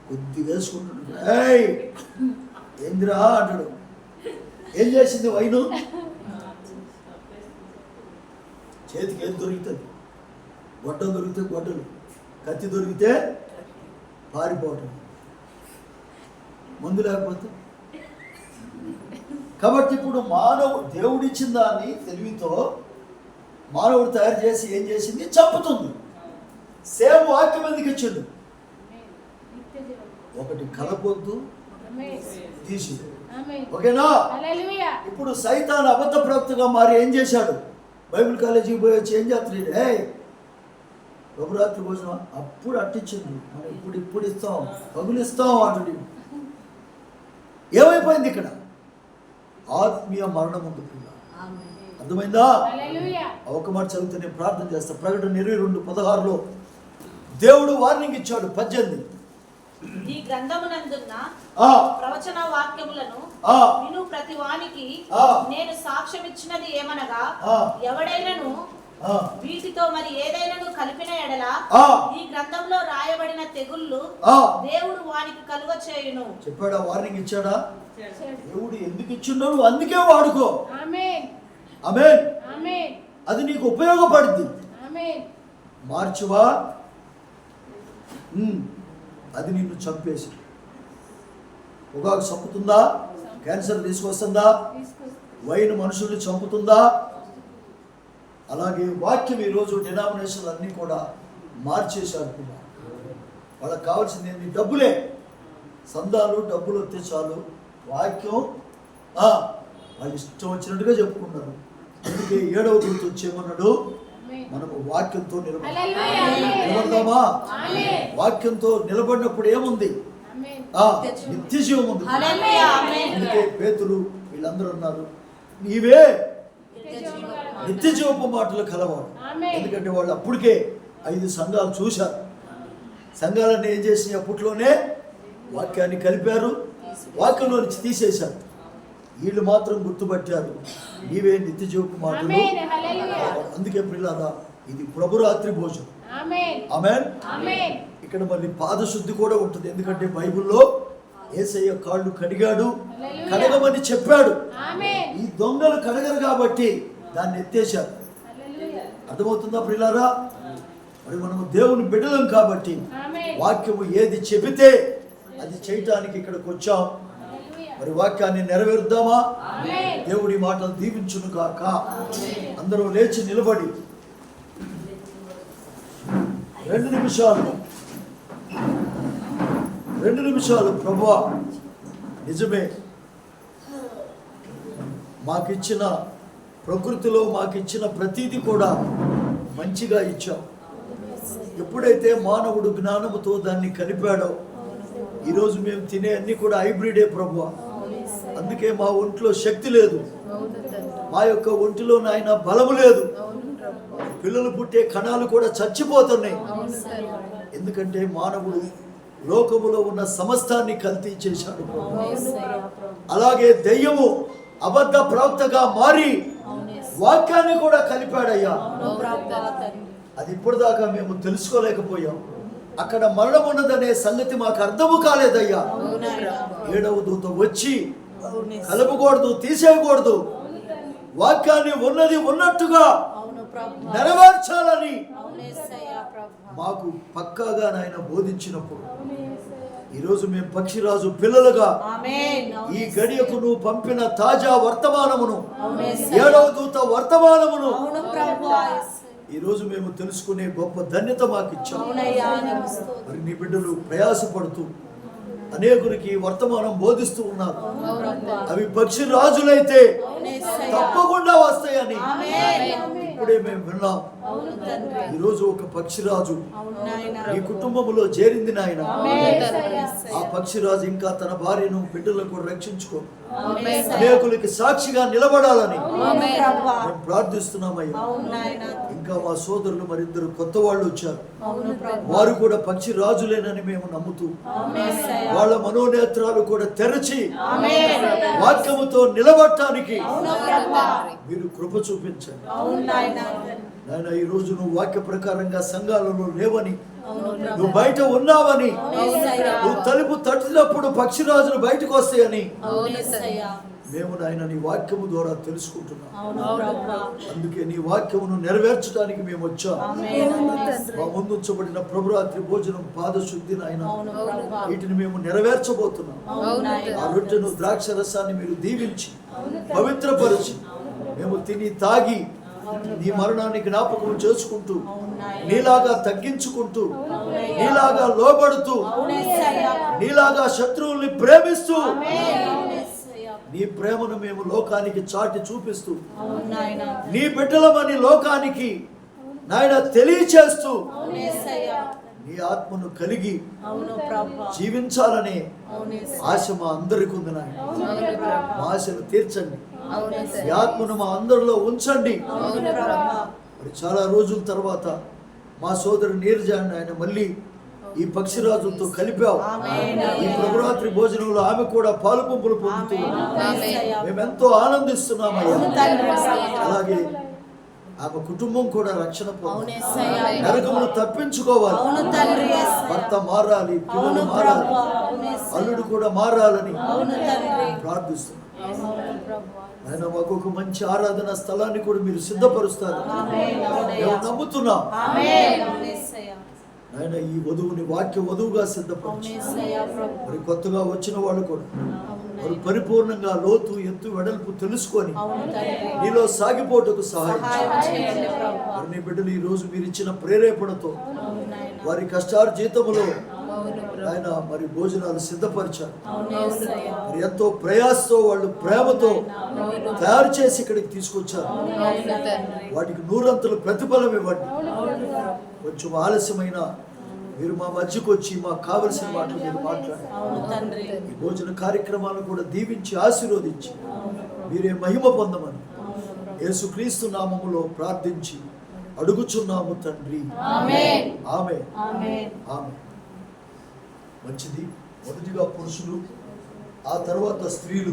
కొద్ది వేసుకుంటాడు. ఏందిరా అంటాడు. ఏం చేసింది వైను? చేతికి ఏది దొరుకుతుంది? గొడ్డలు దొరికితే గొడ్డలు, కత్తి దొరికితే పారిపోవటం, మందు లేకపోతే. కాబట్టి ఇప్పుడు దేవుడిచ్చిన దాన్ని తెలివితో మానవుడు తయారు చేసి ఏం చేసింది? చంపుతుంది. సేమ్ వాక్యం ఎందుకు ఇచ్చిండు? ఒకటి కలపొద్దు, తీసి. ఓకేనా? ఇప్పుడు సైతాన్ అబద్ధ ప్రవక్తగా మారి ఏం చేశాడు? బైబిల్ కాలేజీకి పోయి వచ్చి ఏం చేస్తున్నాడు? ప్రభురాత్రి భోజనం అప్పుడు అట్టించింది, మనం ఇప్పుడు ఇస్తాం, పగులిస్తాం అంటుడి. ఏమైపోయింది ఇక్కడ? ఆత్మీయ మరణం ఉంది. అర్థమైందా? ఒక మాట చదివితే నేను ప్రార్థన చేస్తా. ప్రకటన 22:16లో దేవుడు వార్నింగ్ ఇచ్చాడు. 18 ఈ గ్రంథమునందున్న ప్రవచన వాక్యములను విను ప్రతి వానికి నేను సాక్ష్యం ఇచ్చినది ఏమనగా, ఎవడైనను వీటితో మరి ఏదైనాను కలిపిన ఎడల ఈ గ్రంథంలో రాయబడిన తెగుళ్ళు దేవుడు వానికి కలుగ చేయును. చెప్పాడా? వార్నింగ్ ఇచ్చాడా? దేవుడు ఎందుకు ఇచ్చిండో నువ్వు అందుకే వాడుకో. ఆమేన్. అది నీకు ఉపయోగపడుద్ది. మార్చువా, అది నిన్ను చంపేసి. పొగాకు చంపుతుందా? క్యాన్సర్ తీసుకొస్తుందా? వైన్ మనుషుల్ని చంపుతుందా? అలాగే వాక్యం ఈరోజు డినామినేషన్లు అన్నీ కూడా మార్చేశారు. వాళ్ళకి కావాల్సింది ఏంటి? డబ్బులే. సందాలు, డబ్బులు వస్తే చాలు. వాక్యం వాళ్ళు ఇష్టం వచ్చినట్టుగా చెప్పుకున్నారు. అందుకే 7వ దూత వచ్చేమన్నాడు, మనము వాక్యంతో నిలబడదామా? వాక్యంతో నిలబడినప్పుడు ఏముంది? నిత్య జీవం ఉంది. అందుకే పేతురు వీళ్ళందరూ అన్నారు, నీవే నిత్య జీవపు మాటలు కలవాడు. ఎందుకంటే వాళ్ళు అప్పటికే 5 సంఘాలు చూశారు. సంఘాలన్నీ ఏం చేసి అప్పట్లోనే వాక్యాన్ని కలిపారు, వాక్యంలో నుంచి తీసేశారు. వీళ్ళు మాత్రం గుర్తుపట్టారు, నీవే నిత్య జీవపు మాటలు. అందుకే ప్రియులారా, ఇది ప్రభురాత్రి భోజనం. ఆమేన్. ఇక్కడ మళ్ళీ పాదశుద్ధి కూడా ఉంటుంది. ఎందుకంటే బైబిల్లో యేసయ్య కాళ్ళు కడిగాడు, కడగమని చెప్పాడు. ఈ దొంగలు కడగరు కాబట్టి దాన్ని ఎత్తేశారు. అర్థమవుతుందా ప్రియులారా? మరి మనము దేవుని బిడ్డలం కాబట్టి వాక్యము ఏది చెబితే అది చేయటానికి ఇక్కడికి వచ్చాం. మరి వాక్యాన్ని నెరవేరుద్దామా? దేవుడి మాటలు దీవించును గాక. అందరూ లేచి నిలబడి 2 నిమిషాలు ప్రభువా, నిజమే మాకిచ్చిన ప్రకృతిలో మాకిచ్చిన ప్రతీది కూడా మంచిగా ఇచ్చావు. ఎప్పుడైతే మానవుడు జ్ఞానముతో దాన్ని కలిపాడో, ఈరోజు మేము తినే అన్ని కూడా హైబ్రిడే ప్రభువా. అందుకే మా ఒంట్లో శక్తి లేదు, మా యొక్క ఒంటిలో నాయన బలము లేదు. పిల్లలు పుట్టే కణాలు కూడా చచ్చిపోతున్నాయి. ఎందుకంటే మానవుడు లోకములో ఉన్న సమస్తాన్ని కల్తీ చేశాడు. అలాగే దెయ్యము అబద్ధ ప్రవక్తగా మారి వాక్యాన్ని కూడా కలిపాడయ్యా. అది ఇప్పటిదాకా మేము తెలుసుకోలేకపోయాం. అక్కడ మరణం ఉన్నదనే సంగతి మాకు అర్థము కాలేదయ్యా. 7వ దూత వచ్చి కలపకూడదు, తీసేయకూడదు, వాక్యాన్ని ఉన్నది ఉన్నట్టుగా నెరవేర్చాలని మాకు పక్కాగా నాయన బోధించినప్పుడు ఈరోజు మేము పక్షిరాజు పిల్లలుగా ఈ గడియకు నువ్వు పంపిన తాజా వర్తమానమును, 7వ దూత వర్తమానమును ఈరోజు మేము తెలుసుకునే గొప్ప ధన్యత మాకు ఇచ్చావు. మరి నీ బిడ్డలు ప్రయాసపడుతూ అనేకునికి వర్తమానం బోధిస్తూ ఉన్నారు. అవి పక్షి రాజులైతే తప్పకుండా వస్తాయని ఇప్పుడే మేము విన్నాం. ఈరోజు ఒక పక్షిరాజు ఈ కుటుంబంలో చేరింది నాయన. ఆ పక్షిరాజు ఇంకా తన భార్యను బిడ్డలను కూడా రక్షించుకో, అనేకులకి సాక్షిగా నిలబడాలని మేము ప్రార్థిస్తున్నామయ్యా. ఇంకా మా సోదరులు మరిద్దరు కొత్త వాళ్ళు వచ్చారు. వారు కూడా పక్షి రాజులేనని మేము నమ్ముతూ వాళ్ళ మనోనేత్రాలు కూడా తెరచి వాక్యముతో నిలబడటానికి మీరు కృప చూపించండి నాయన. ఈ రోజు నువ్వు వాక్య ప్రకారంగా సంఘాలలో లేవని, నువ్వు బయట ఉన్నావని, నువ్వు తలుపు తట్టినప్పుడు పక్షిరాజులు బయటకు వస్తాయని మేము నాయన నీ వాక్యము ద్వారా తెలుసుకుంటున్నాం. అవును ప్రభువా. అందుకే నీ వాక్యమును నెరవేర్చడానికి మేము వచ్చాం. ఆమేన్. మా ముందు ఉంచబడిన ప్రభురాత్రి భోజనం పాదశుద్ధి నాయన, అవును ప్రభువా. వీటిని మేము నెరవేర్చబోతున్నాం. అవును నాయనా. ఆ రొట్టెను ద్రాక్ష రసాన్ని మీరు దీవించి పవిత్రపరిచి మేము తిని తాగి నీ మరణాన్ని జ్ఞాపకం చేసుకుంటూ అవును నాయనా. నీలాగా తగ్గించుకుంటూ నీలాగా లోబడుతూ యేసయ్యా. నీలాగా శత్రువుల్ని ప్రేమిస్తూ యేసయ్యా. నీ ప్రేమను మేము లోకానికి చాటి చూపిస్తూ అవును నాయనా. నీ బిడ్డలమని లోకానికి నాయన తెలియచేస్తూ యేసయ్యా. నీ ఆత్మను కలిగి అవును ప్రభువా. జీవించాలనే అవును యేసయ్యా. ఆశ మా అందరికి ఉంది నాయన. అవును ప్రభువా. మా ఆశను తీర్చండి. అవును ఈ యేసయ్యా. ఆత్మను మా అందరిలో ఉంచండి. అవును ప్రభువా. మరి చాలా రోజుల తర్వాత మా సోదరు నీరజాన్ని ఆయన మళ్ళీ ఈ పక్షిరాజులతో కలిపావు. ఆమేన్. ఈ ప్రభురాత్రి భోజనంలో ఆమె కూడా పాలు పంపులు పొందుతూ యేసయ్యా. మేమెంతో ఆనందిస్తున్నామయ్యా. అవును తండ్రి ప్రభువా. అలాగే ఆమె కుటుంబం కూడా రక్షణ అవును పొందాలి. యేసయ్యా. నరకమును తప్పించుకోవాలి. అవును తండ్రి యేసయ్యా. భర్త మారాలి, పిల్లలు అవును మారాలి, ప్రభువా. అవును యేసయ్యా. అల్లుడు కూడా మారాలని అవును తండ్రి. ప్రార్థిస్తున్నాం. అవును ప్రభువా. ఆయన మాకు ఒక మంచి ఆరాధన స్థలాన్ని కూడా మీరు సిద్ధపరుస్తారు. ఆమేన్. అవునయ్యా. మేము నమ్ముతున్నాం. ఆమేన్. అవును యేసయ్యా. ఆయన ఈ వధువుని వాక్య వధువుగా అవును సిద్ధపరచు. యేసయ్యా ప్రభు. మరి కొత్తగా వచ్చిన వాళ్ళు కూడా అవును మరి పరిపూర్ణంగా లోతు ఎత్తు వెడల్పు తెలుసుకొని అవును తండ్రి. నీలో సాగిపోటకు సహాయం సహాయం చేయండి ప్రభువా. మరి నీ బిడ్డలు ఈ రోజు మీరు ఇచ్చిన ప్రేరేపణతో అవును నాయనా. వారి కష్టార్జితములో అవును ప్రభు. ఆయన మరి భోజనాలు సిద్ధపరిచారు. అవును యేసయ్యా. మరి ఎంతో ప్రయాసతో వాళ్ళు ప్రేమతో అవును. తయారు చేసి ఇక్కడికి తీసుకొచ్చారు. అవును తండ్రి. వాటికి నూరంతలు ప్రతిఫలం ఇవ్వండి. అవును ప్రభు. కొంచెం ఆలస్యమైన మీరు మా మధ్యకు వచ్చి మాకు కావలసిన మాటలు మీరు మాట్లాడండి. అవును తండ్రి. ఈ భోజన కార్యక్రమాలను కూడా దీవించి ఆశీర్వదించి మీరే మహిమ పొందమని యేసుక్రీస్తు నామములో ప్రార్థించి అడుగుచున్నాము తండ్రి. ఆమేన్. ఆమేన్. ఆమేన్. ఆమేన్. మంచిది. మొదటిగా పురుషులు, ఆ తర్వాత స్త్రీలు